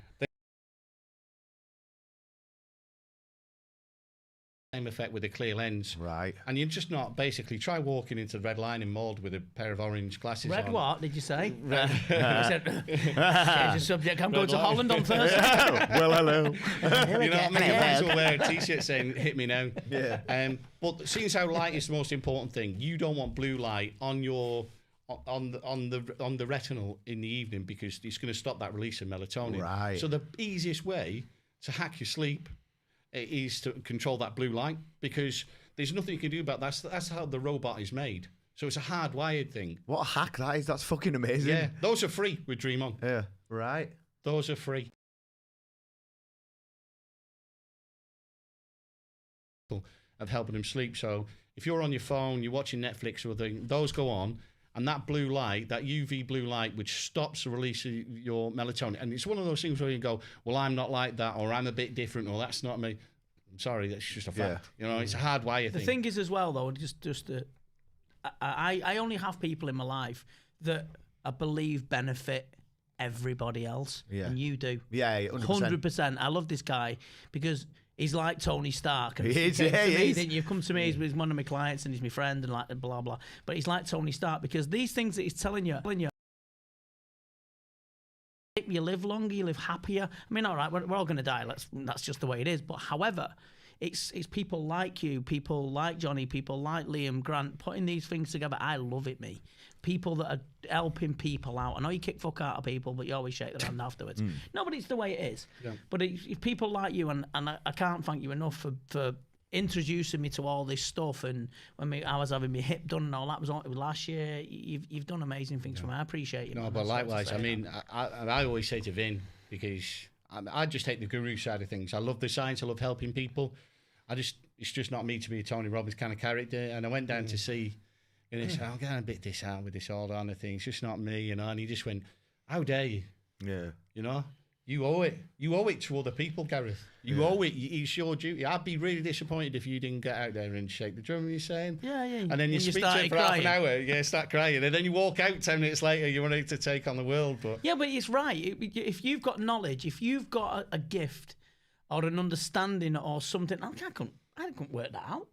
same effect with a clear lens. Right. And you're just not basically try walking into the Red Lining Mould with a pair of orange glasses Red on. what, did you say? You said, change the subject, I'm going to Holland on Thursday. Well, hello. You know what I mean? You might as well wear a t-shirt saying "Hit me now." Yeah. But seeing as how light is the most important thing, you don't want blue light on your on the retinal in the evening, because it's going to stop that release of melatonin. Right. So the easiest way to hack your sleep is to control that blue light, because there's nothing you can do about that. That's how the robot is made. So it's a hardwired thing. What a hack that is. That's fucking amazing. Yeah, those are free with Dream On. Yeah. Right. Those are free. Of helping them sleep. So if you're on your phone, you're watching Netflix or those go on, and that blue light, that UV blue light, which stops the release of your melatonin. And it's one of those things where you go, well, I'm not like that, or I'm a bit different, or that's not me. I'm sorry, that's just a fact. You know, it's a hardwired thing. The thing is as well, though, just I only have people in my life that I believe benefit everybody else. Yeah. And you do. Yeah, 100%. 100%. I love this guy because he's like Tony Stark. And He is, you came yeah, to he me, is. didn't you? Come to me, he's one of my clients and he's my friend and like blah, blah. But he's like Tony Stark because these things that he's telling you, you live longer, you live happier. I mean, all right, we're all going to die. That's just the way it is. But however, it's people like you, people like Johnny, people like Liam Grant, putting these things together. I love it, me. People that are helping people out. I know you kick fuck out of people, but you always shake their hand afterwards. No, but it's the way it is. Yeah. But if people like you, and I can't thank you enough for introducing me to all this stuff, and when I was having my hip done and all that was last year. You've done amazing things for me. I appreciate you. No, man. but likewise, I mean, I always say to Vin, because I just take the guru side of things. I love the science. I love helping people. It's just not me to be a Tony Robbins kind of character. And I went down to see, and he said, I'm getting a bit disheartened with this all kind of thing. It's just not me, you know. And he just went, how dare you? Yeah. You know, you owe it. You owe it to other people, Gareth. You owe it. It's your duty. I'd be really disappointed if you didn't get out there and shake the drum, you're saying? Yeah. And then you speak to him for half an hour, start crying. And then you walk out 10 minutes later, you're ready to take on the world. But yeah, but it's right. If you've got knowledge, if you've got a gift or an understanding or something, I couldn't work that out.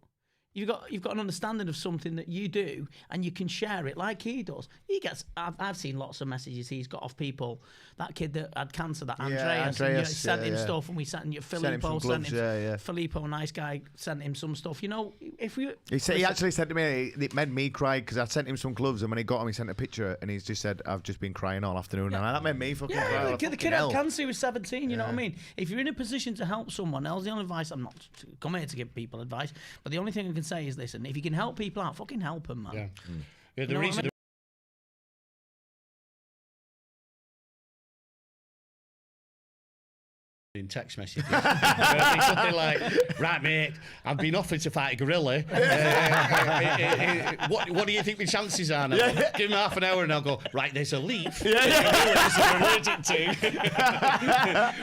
You've got an understanding of something that you do, and you can share it like he does. He gets. I've seen lots of messages he's got off people. That kid that had cancer, that Andreas sent him stuff, and we sent him. Filippo, nice guy, sent him some stuff. You know, if we. He actually said to me, it made me cry because I sent him some gloves, and when he got them, he sent a picture, and he's just said, "I've just been crying all afternoon," and that made me fucking cry. The kid had cancer. He was 17. You know what I mean? If you're in a position to help someone else, the only advice, I'm not come here to give people advice, but the only thing I can say is this: and if you can help people out, fucking help them, man. Yeah. The reason text messages. It'll be something like, right, mate, I've been offered to fight a gorilla. What do you think the chances are now? Give him half an hour and I'll go, right, there's a leaf. I'm allergic to.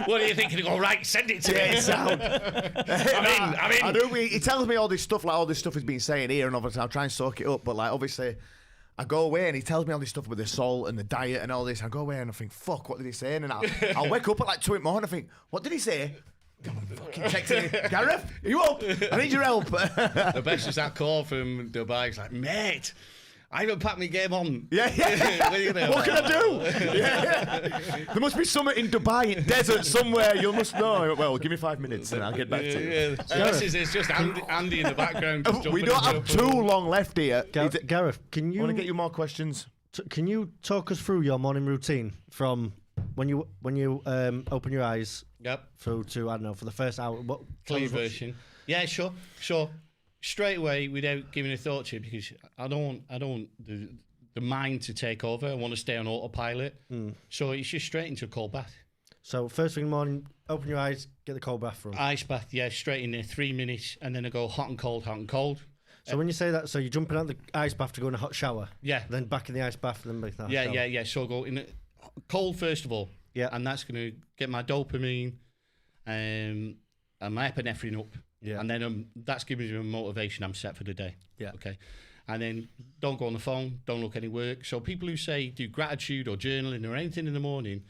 What do you think? And he'll go, right, send it to me. Sound. I'm in. I know he tells me all this stuff, like all this stuff he's been saying here, and obviously I'll try and soak it up, but like obviously I go away and he tells me all this stuff with the salt and the diet and all this. I go away and I think, fuck, what did he say? And I'll wake up at like 2 in the morning and I think, what did he say? Fucking texting me, Gareth, are you up? I need your help. The best is that call from Dubai. It's like, mate, I haven't packed my game on. Yeah. What can I do? There must be something in Dubai, in desert somewhere. You must know. Well, give me 5 minutes and I'll get back to you. It's just Andy in the background. We don't have too long left here. Gareth, can you? I want to get you more questions. Can you talk us through your morning routine from when you open your eyes through to, I don't know, for the first hour? Clean version. Yeah, sure. Straight away, without giving a thought to it, because I don't the mind to take over. I want to stay on autopilot. So it's just straight into a cold bath. So first thing in the morning, open your eyes, get the cold bath from. Ice bath, yeah, straight in there, 3 minutes, and then I go hot and cold, hot and cold. So when you say that, so you're jumping out the ice bath to go in a hot shower? Yeah. Then back in the ice bath and then back in the hot shower? Yeah. So I go in cold first of all. Yeah. And that's going to get my dopamine and my epinephrine up. Yeah. And then that's giving me a motivation. I'm set for the day. Yeah. Okay. And then don't go on the phone. Don't look any work. So people who say do gratitude or journaling or anything in the morning,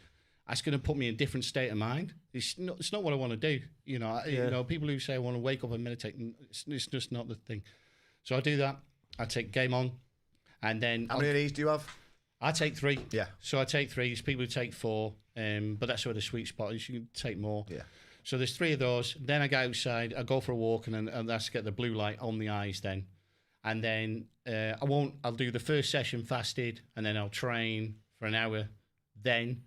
that's going to put me in a different state of mind. It's not what I want to do. You know, people who say I want to wake up and meditate, it's just not the thing. So I do that. I take game on, and then How many of these do you have? I take 3. Yeah. So I take 3. There's people who take 4, but that's where the sweet spot is. You can take more. Yeah. So there's 3 of those. Then I go outside. I go for a walk, and that's to get the blue light on the eyes. Then, and then I'll do the first session fasted, and then I'll train for an hour. Then.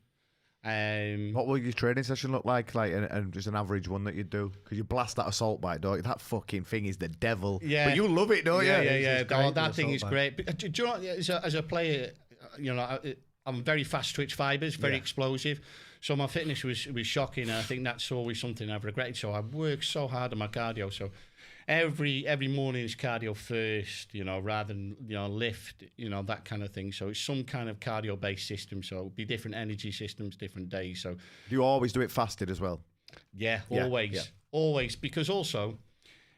What will your training session look like? And just an average one that you do? Because you blast that assault bike, don't you? That fucking thing is the devil. Yeah. But you love it, don't you? Yeah. great, That thing is assault great. But do you know what, as a player, you know, I'm very fast twitch fibers, very explosive. So my fitness was shocking. And I think that's always something I've regretted. So I work so hard on my cardio. So every morning is cardio first, you know, rather than, you know, lift, you know, that kind of thing. So it's some kind of cardio based system. So it'll be different energy systems, different days. So Do you always do it fasted as well? yeah, Yeah, always, yeah. always. Because also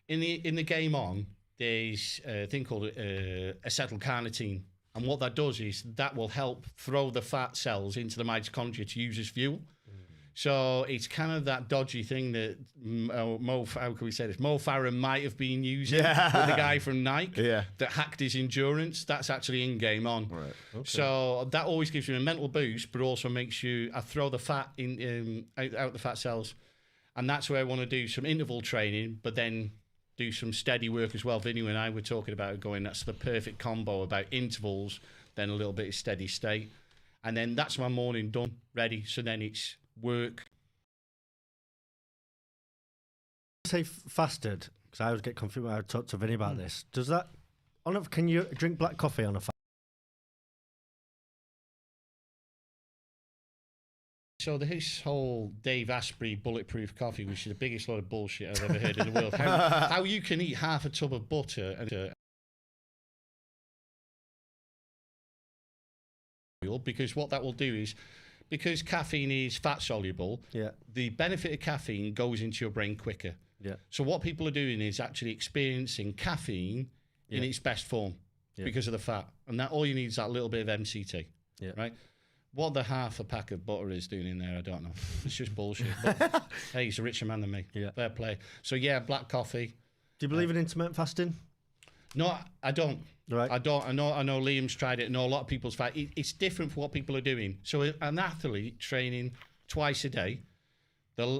in the game on, there's a thing called acetylcarnitine. And what that does is that will help throw the fat cells into the mitochondria to use as fuel. So it's kind of that dodgy thing that how can we say this? Mo Farah might have been using with the guy from Nike that hacked his endurance. That's actually in game on. Right. Okay. So that always gives you a mental boost, but also makes you throw the fat in out the fat cells, and that's where I want to do some interval training, but then do some steady work as well. Vinny and I were talking about going. That's the perfect combo about intervals, then a little bit of steady state, and then that's my morning done, ready. So then it's work. Say fasted, because I always get confused when I talk to Vinny about this. Does that, can you drink black coffee on a fast? So this whole Dave Asprey bulletproof coffee, which is the biggest load of bullshit I've ever heard in the world. How you can eat half a tub of butter and because what that will do is, because caffeine is fat soluble, the benefit of caffeine goes into your brain quicker. Yeah. So what people are doing is actually experiencing caffeine in its best form because of the fat. And that all you need is that little bit of MCT. Right? What the half a pack of butter is doing in there, I don't know. It's just bullshit. But, hey, he's a richer man than me. Yeah. Fair play. So yeah, black coffee. Do you believe in intermittent fasting? No, I don't. Right. I don't. I know Liam's tried it. I know a lot of people's fight. It's different for what people are doing. So an athlete training twice a day,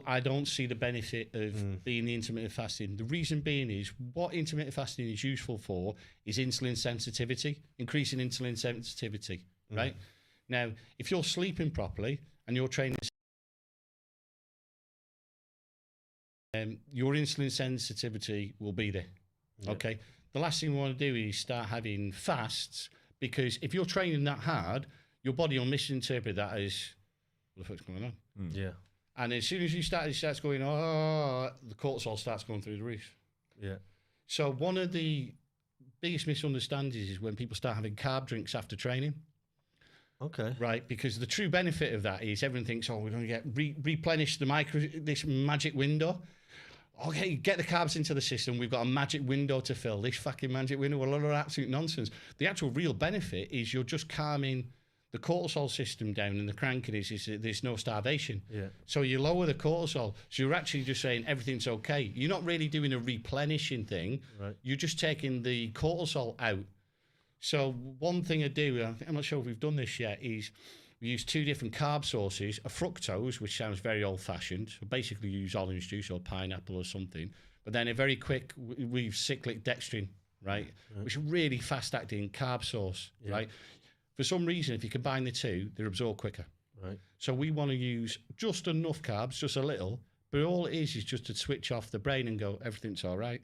I don't see the benefit of being the intermittent fasting. The reason being is what intermittent fasting is useful for is insulin sensitivity, increasing insulin sensitivity, right? Now, if you're sleeping properly and you're training, your insulin sensitivity will be there, okay? The last thing we want to do is start having fasts, because if you're training that hard, your body will misinterpret that as, what the fuck's going on? Yeah. And as soon as it starts going, oh, the cortisol starts going through the roof. Yeah. So one of the biggest misunderstandings is when people start having carb drinks after training. Okay. Right, because the true benefit of that is everyone thinks, we're going to get replenish this magic window. Okay, get the carbs into the system. We've got a magic window to fill. This fucking magic window, a lot of absolute nonsense. The actual real benefit is you're just calming the cortisol system down, and the cranking is there's no starvation. Yeah. So you lower the cortisol. So you're actually just saying everything's okay. You're not really doing a replenishing thing. Right. You're just taking the cortisol out. So one thing I do, I'm not sure if we've done this yet, is we use 2 different carb sources, a fructose, which sounds very old-fashioned, so basically you use orange juice or pineapple or something, but then a very quick, we use cyclic dextrin, right? Which is a really fast-acting carb source, right? For some reason, if you combine the 2, they're absorbed quicker. Right. So we want to use just enough carbs, just a little, but all it is just to switch off the brain and go, everything's all right.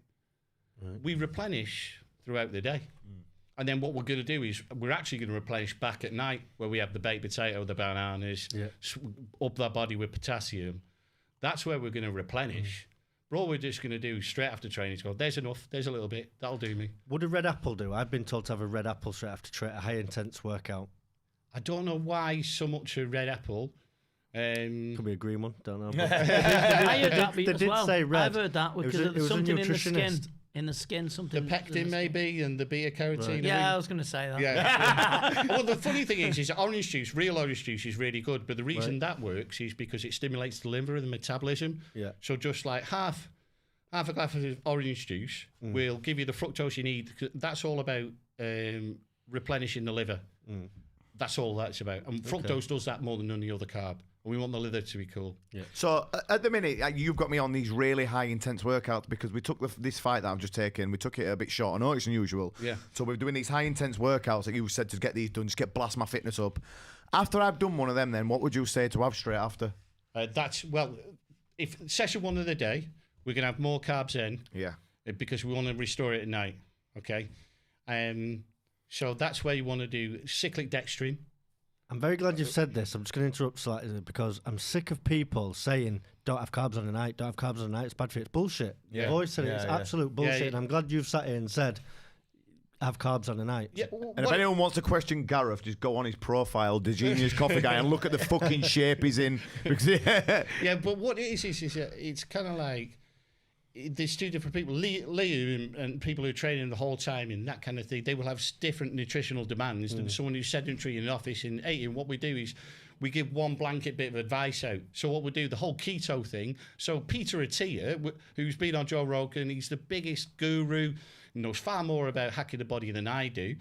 We replenish throughout the day. And then what we're going to do is we're actually going to replenish back at night, where we have the baked potato, the bananas, up that body with potassium. That's where we're going to replenish. But all we're just going to do straight after training is go, there's enough, there's a little bit, that'll do me. Would a red apple do? I've been told to have a red apple straight after a high intense workout. I don't know why so much a red apple. Could be a green one, don't know. I heard that they as did well. say red. I've heard that because it was a something in the skin. nutritionist. In the skin, something. The pectin maybe, and the beta carotene. Right. Yeah, I was going to say that. Yeah. Well, the funny thing is orange juice, real orange juice is really good. But the reason that works is because it stimulates the liver and the metabolism. Yeah. So just like half a glass of orange juice will give you the fructose you need. That's all about replenishing the liver. That's all that's about. And fructose does that more than any other carb. And we want the liver to be cool. Yeah. So at the minute, you've got me on these really high intense workouts because we took this fight that I've just taken, we took it a bit shorter notice than usual. Yeah. So we're doing these high intense workouts that you said to get these done, just get blast my fitness up. After I've done one of them, then what would you say to have straight after? If session 1 of the day, we're going to have more carbs in. Yeah. Because we want to restore it at night. Okay. So that's where you want to do cyclic dextrin. I'm very glad you've said this. I'm just going to interrupt slightly because I'm sick of people saying, don't have carbs on the night, don't have carbs on the night, it's bad for you. It's bullshit. Yeah. I've always said it's absolute bullshit, and I'm glad you've sat here and said, have carbs on the night. Yeah, and if anyone wants to question Gareth, just go on his profile, the Genius Coffee Guy, and look at the fucking shape he's in. Yeah, but what it is it's kind of like, there's 2 different people. Leo and people who are training the whole time and that kind of thing, they will have different nutritional demands than someone who's sedentary in an office in 80. And what we do is we give one blanket bit of advice out. So what we do, the whole keto thing. So Peter Attia, who's been on Joe Rogan, he's the biggest guru, knows far more about hacking the body than I do.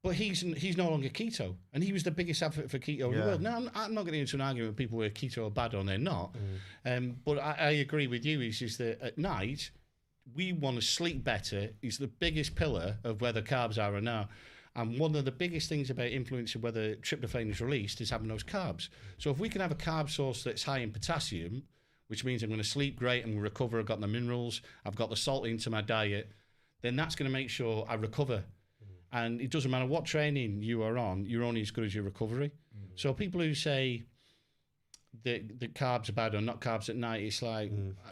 But he's no longer keto, and he was the biggest advocate for keto in the world. Now, I'm not getting into an argument with people where keto are bad or they're not. But I agree with you, is that at night, we want to sleep better is the biggest pillar of whether carbs are or not. And one of the biggest things about influencing whether tryptophan is released is having those carbs. So if we can have a carb source that's high in potassium, which means I'm going to sleep great and recover, I've got the minerals, I've got the salt into my diet, then that's going to make sure I recover. And it doesn't matter what training you are on, you're only as good as your recovery. So people who say that carbs are bad or not carbs at night, it's like...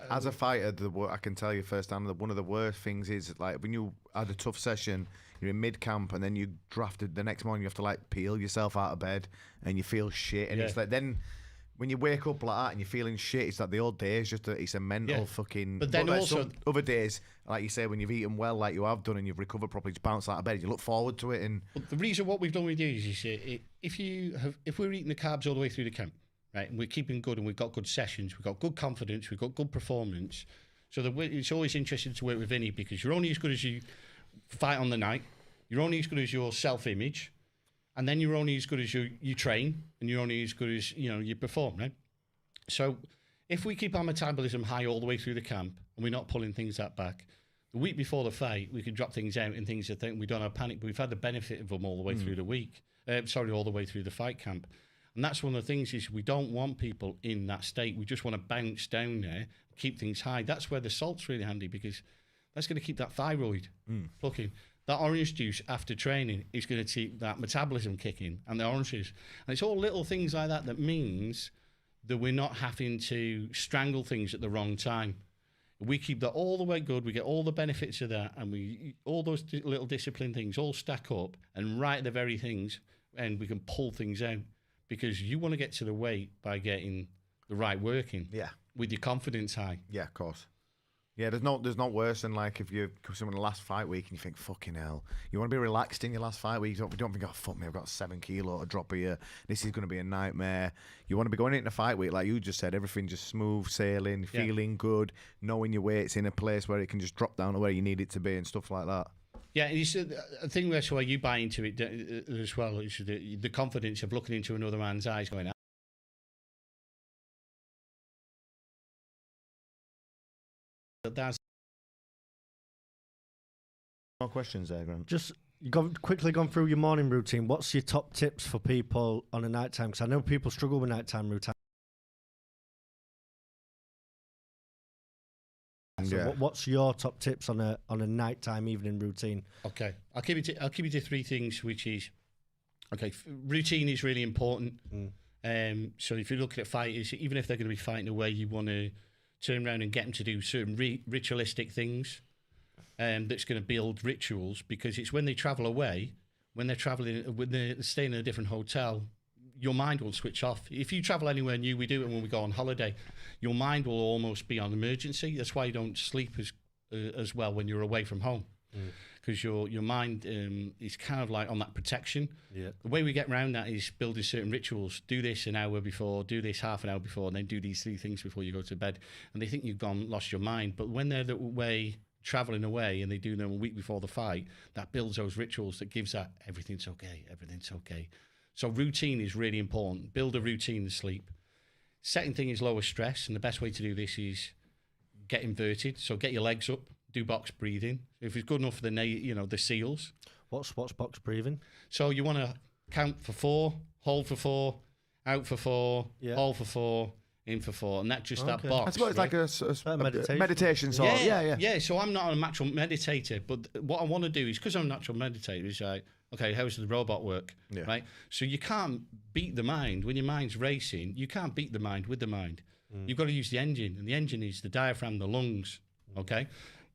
As a fighter, I can tell you firsthand that one of the worst things is like when you had a tough session, you're in mid-camp and then you drafted the next morning, you have to like peel yourself out of bed and you feel shit. And it's like then... When you wake up like that and you're feeling shit, it's like the old days, it's a mental fucking... But then also... Other days, like you say, when you've eaten well, like you have done, and you've recovered properly, just bounce out of bed, you look forward to it. And but the reason what we've done with you is if we're eating the carbs all the way through the camp, right, and we're keeping good and we've got good sessions, we've got good confidence, we've got good performance, so it's always interesting to work with Vinny because you're only as good as you fight on the night, you're only as good as your self-image, and then you're only as good as you train, and you're only as good as you perform, right? So if we keep our metabolism high all the way through the camp, and we're not pulling things that back, the week before the fight, we can drop things out and things that we don't have panic, but we've had the benefit of them all the way through the week. All the way through the fight camp. And that's one of the things is we don't want people in that state. We just want to bounce down there, keep things high. That's where the salt's really handy because that's going to keep that thyroid plucking. That orange juice after training is going to keep that metabolism kicking and the oranges. And it's all little things like that that means that we're not having to strangle things at the wrong time. We keep that all the way good. We get all the benefits of that, and all those little discipline things all stack up, and right at the very things, and we can pull things out, because you want to get to the weight by getting the right working. Yeah. With your confidence high. Yeah, of course. Yeah, there's not worse than like if you come in the last fight week and you think, fucking hell, you want to be relaxed in your last fight week. You don't think, oh, fuck me, I've got 7 kilo to drop here. This is going to be a nightmare. You want to be going into the fight week, like you just said, everything just smooth sailing, feeling good, knowing your weight's in a place where it can just drop down to where you need it to be and stuff like that. Yeah, and you said I think that's why you buy into it as well. Is the confidence of looking into another man's eyes, going, that's More questions there, Grant? Just quickly gone through your morning routine. What's your top tips for people on a nighttime? Because I know people struggle with nighttime routine. So what's your top tips on a nighttime evening routine? Okay, I'll keep it to 3 things, which is routine is really important. So if you're looking at fighters, even if they're going to be fighting away, you want to turn around and get them to do certain ritualistic things that's going to build rituals, because it's when they travel away, when they're staying in a different hotel, your mind will switch off. If you travel anywhere new, we do it when we go on holiday, your mind will almost be on emergency. That's why you don't sleep as well when you're away from home, because your mind is kind of like on that protection. Yeah. The way we get around that is building certain rituals. Do this an hour before, do this half an hour before, and then do these 3 things before you go to bed. And they think you've lost your mind. But when they're traveling away and they do them a week before the fight, that builds those rituals that gives that everything's okay. So routine is really important. Build a routine to sleep. Second thing is lower stress, and the best way to do this is get inverted. So get your legs up, do box breathing. If it's good enough for the SEALs. What's box breathing? So you want to count for 4, hold for 4, out for 4, hold for 4, in for 4, and that's just that box. I suppose it's like a meditation sort of. Yeah, so I'm not a natural meditator, but what I want to do is, because I'm a natural meditator, is like, okay, how does the robot work? Yeah. Right? So you can't beat the mind. When your mind's racing, you can't beat the mind with the mind. You've got to use the engine, and the engine is the diaphragm, the lungs, okay?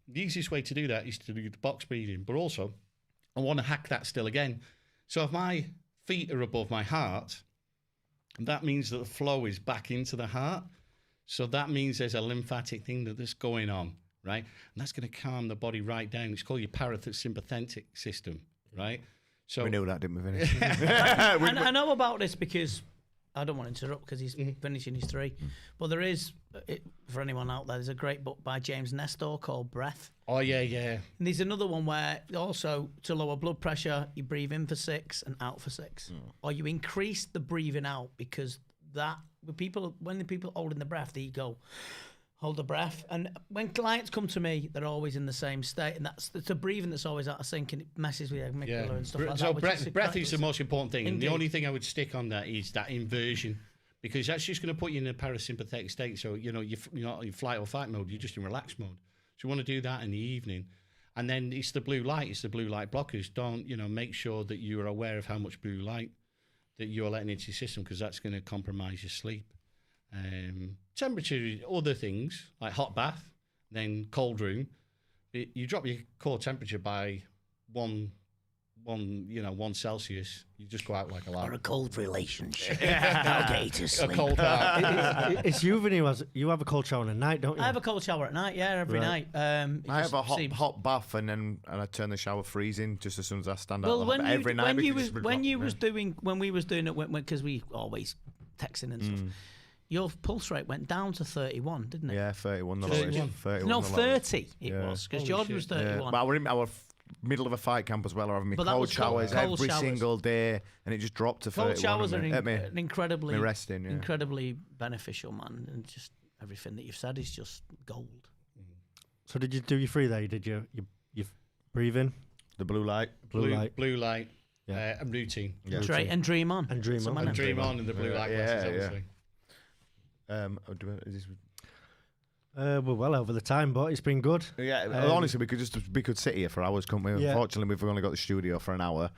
The easiest way to do that is to do the box breathing, but also I want to hack that still again. So if my feet are above my heart, that means that the flow is back into the heart. So that means there's a lymphatic thing that's going on, right? And that's going to calm the body right down. It's called your parasympathetic system, right? So we knew that, didn't we, Vinny? I know about this because I don't want to interrupt because he's finishing his 3. But there is, for anyone out there, there's a great book by James Nestor called Breath. Oh, yeah. And there's another one where also to lower blood pressure, you breathe in for 6 and out for 6. Or you increase the breathing out, because when the people holding the breath, they go, hold the breath. And when clients come to me, they're always in the same state. And that's the breathing that's always out of sync, and it messes with your amygdala and stuff like that. So breath is the most important thing. And the only thing I would stick on that is that inversion, because that's just going to put you in a parasympathetic state. So, you're not in flight or fight mode, you're just in relaxed mode. So you want to do that in the evening. And then it's the blue light blockers. Don't, make sure that you are aware of how much blue light that you're letting into your system, because that's going to compromise your sleep. Temperature, other things like hot bath, then cold room. You drop your core temperature by 1 Celsius, you just go out like a lamp. Or a cold relationship. That'll get you to sleep. A cold bath. It's you, Vinny. You have a cold shower at night, don't you? I have a cold shower at night, every night. I have a hot bath, and I turn the shower freezing just as soon as I stand out every night. When we was doing it, because we always texting and stuff. Your pulse rate went down to 31, didn't it? Yeah, 31. 31. No, 30 it was, because George was 31. Yeah. But we're in our middle of a fight camp as well. We're having cold showers every single day, and it just dropped to 31. Cold showers are incredibly beneficial, man. And just everything that you've said is just gold. So did you do your 3 there? Did you breathe in? The blue light. Blue light. Yeah. And routine. Yeah. And dream on. And dream on in the blue light glasses, obviously. We're well over the time, but it's been good. Yeah, honestly, we could sit here for hours, couldn't we? Yeah. Unfortunately, we've only got the studio for an hour.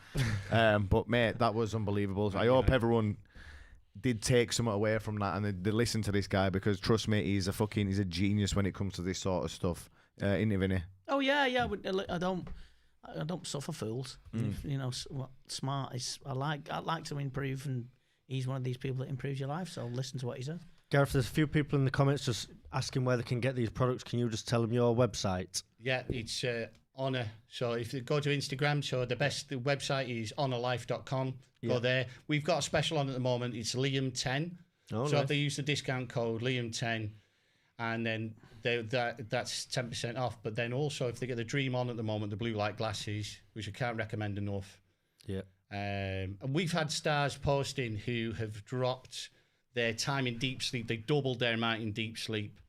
But mate, that was unbelievable. I hope everyone did take something away from that, and they listen to this guy, because trust me, he's a genius when it comes to this sort of stuff. Isn't he, Vinny? Oh yeah. I don't suffer fools. You know, smart is. I like to improve, and he's one of these people that improves your life. So listen to what he says. Gareth, there's a few people in the comments just asking where they can get these products. Can you just tell them your website? Yeah, it's Honor. So if you go to Instagram, so the website is honorlife.com. Go there. We've got a special on at the moment. It's Liam10. Oh, so nice. if they use the discount code Liam10, and then that's 10% off. But then also, if they get the Dream On at the moment, the blue light glasses, which I can't recommend enough. Yeah. And we've had stars posting who have dropped their time in deep sleep. They doubled their amount in deep sleep.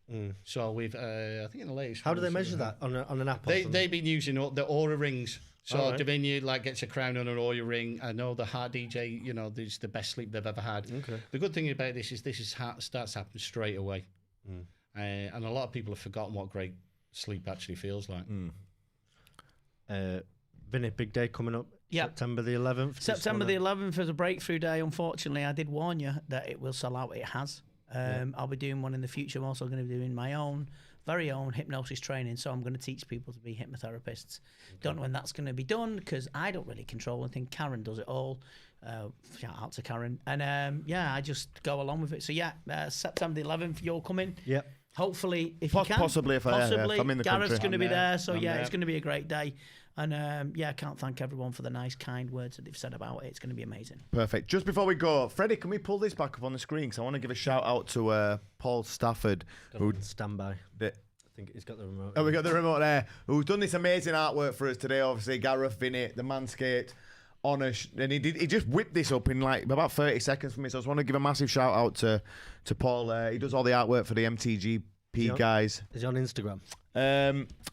So we've, I think in the latest. How do they measure that on an app? They've been using the Aura rings. So right. Davina gets a crown on an Aura ring. I know the Heart DJ, this is the best sleep they've ever had. Okay. The good thing about this is starts happening straight away. And a lot of people have forgotten what great sleep actually feels like. Vinny, big day coming up. Yeah. September the 11th. September the 11th is a breakthrough day. Unfortunately, I did warn you that it will sell out. It has. I'll be doing one in the future. I'm also going to be doing my very own hypnosis training. So I'm going to teach people to be hypnotherapists. Don't know when that's going to be done, because I don't really control anything. Karen does it all. Shout out to Karen. And I just go along with it. So September the 11th, you're coming. Yep. Hopefully, if you can. Possibly if I'm in the Gareth's country. going to be there. So I'm there. it's going to be a great day. And I can't thank everyone for the nice, kind words that they've said about it. It's going to be amazing. Perfect. Just before we go, Freddie, can we pull this back up on the screen? Because I want to give a shout out to Paul Stafford, who stand by. I think he's got the remote. Oh, we got the remote there. Who's done this amazing artwork for us today? Obviously, Gareth, Vinny, the Manscaped, Honor, and he just whipped this up in like about 30 seconds for me. So I just want to give a massive shout out to Paul. He does all the artwork for the MTGP guys. Is he on Instagram?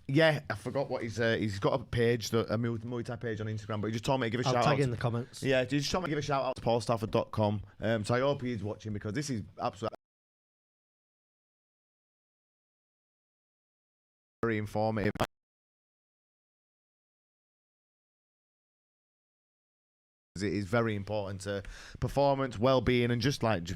Yeah, I forgot what he's got a page, a multi page on Instagram, but he just told me to give a shout out. I'll tag in the comments. Yeah, he just told me to give a shout out to paulstafford.com. So I hope he's watching, because this is absolutely very informative. It is very important to performance, well-being, and just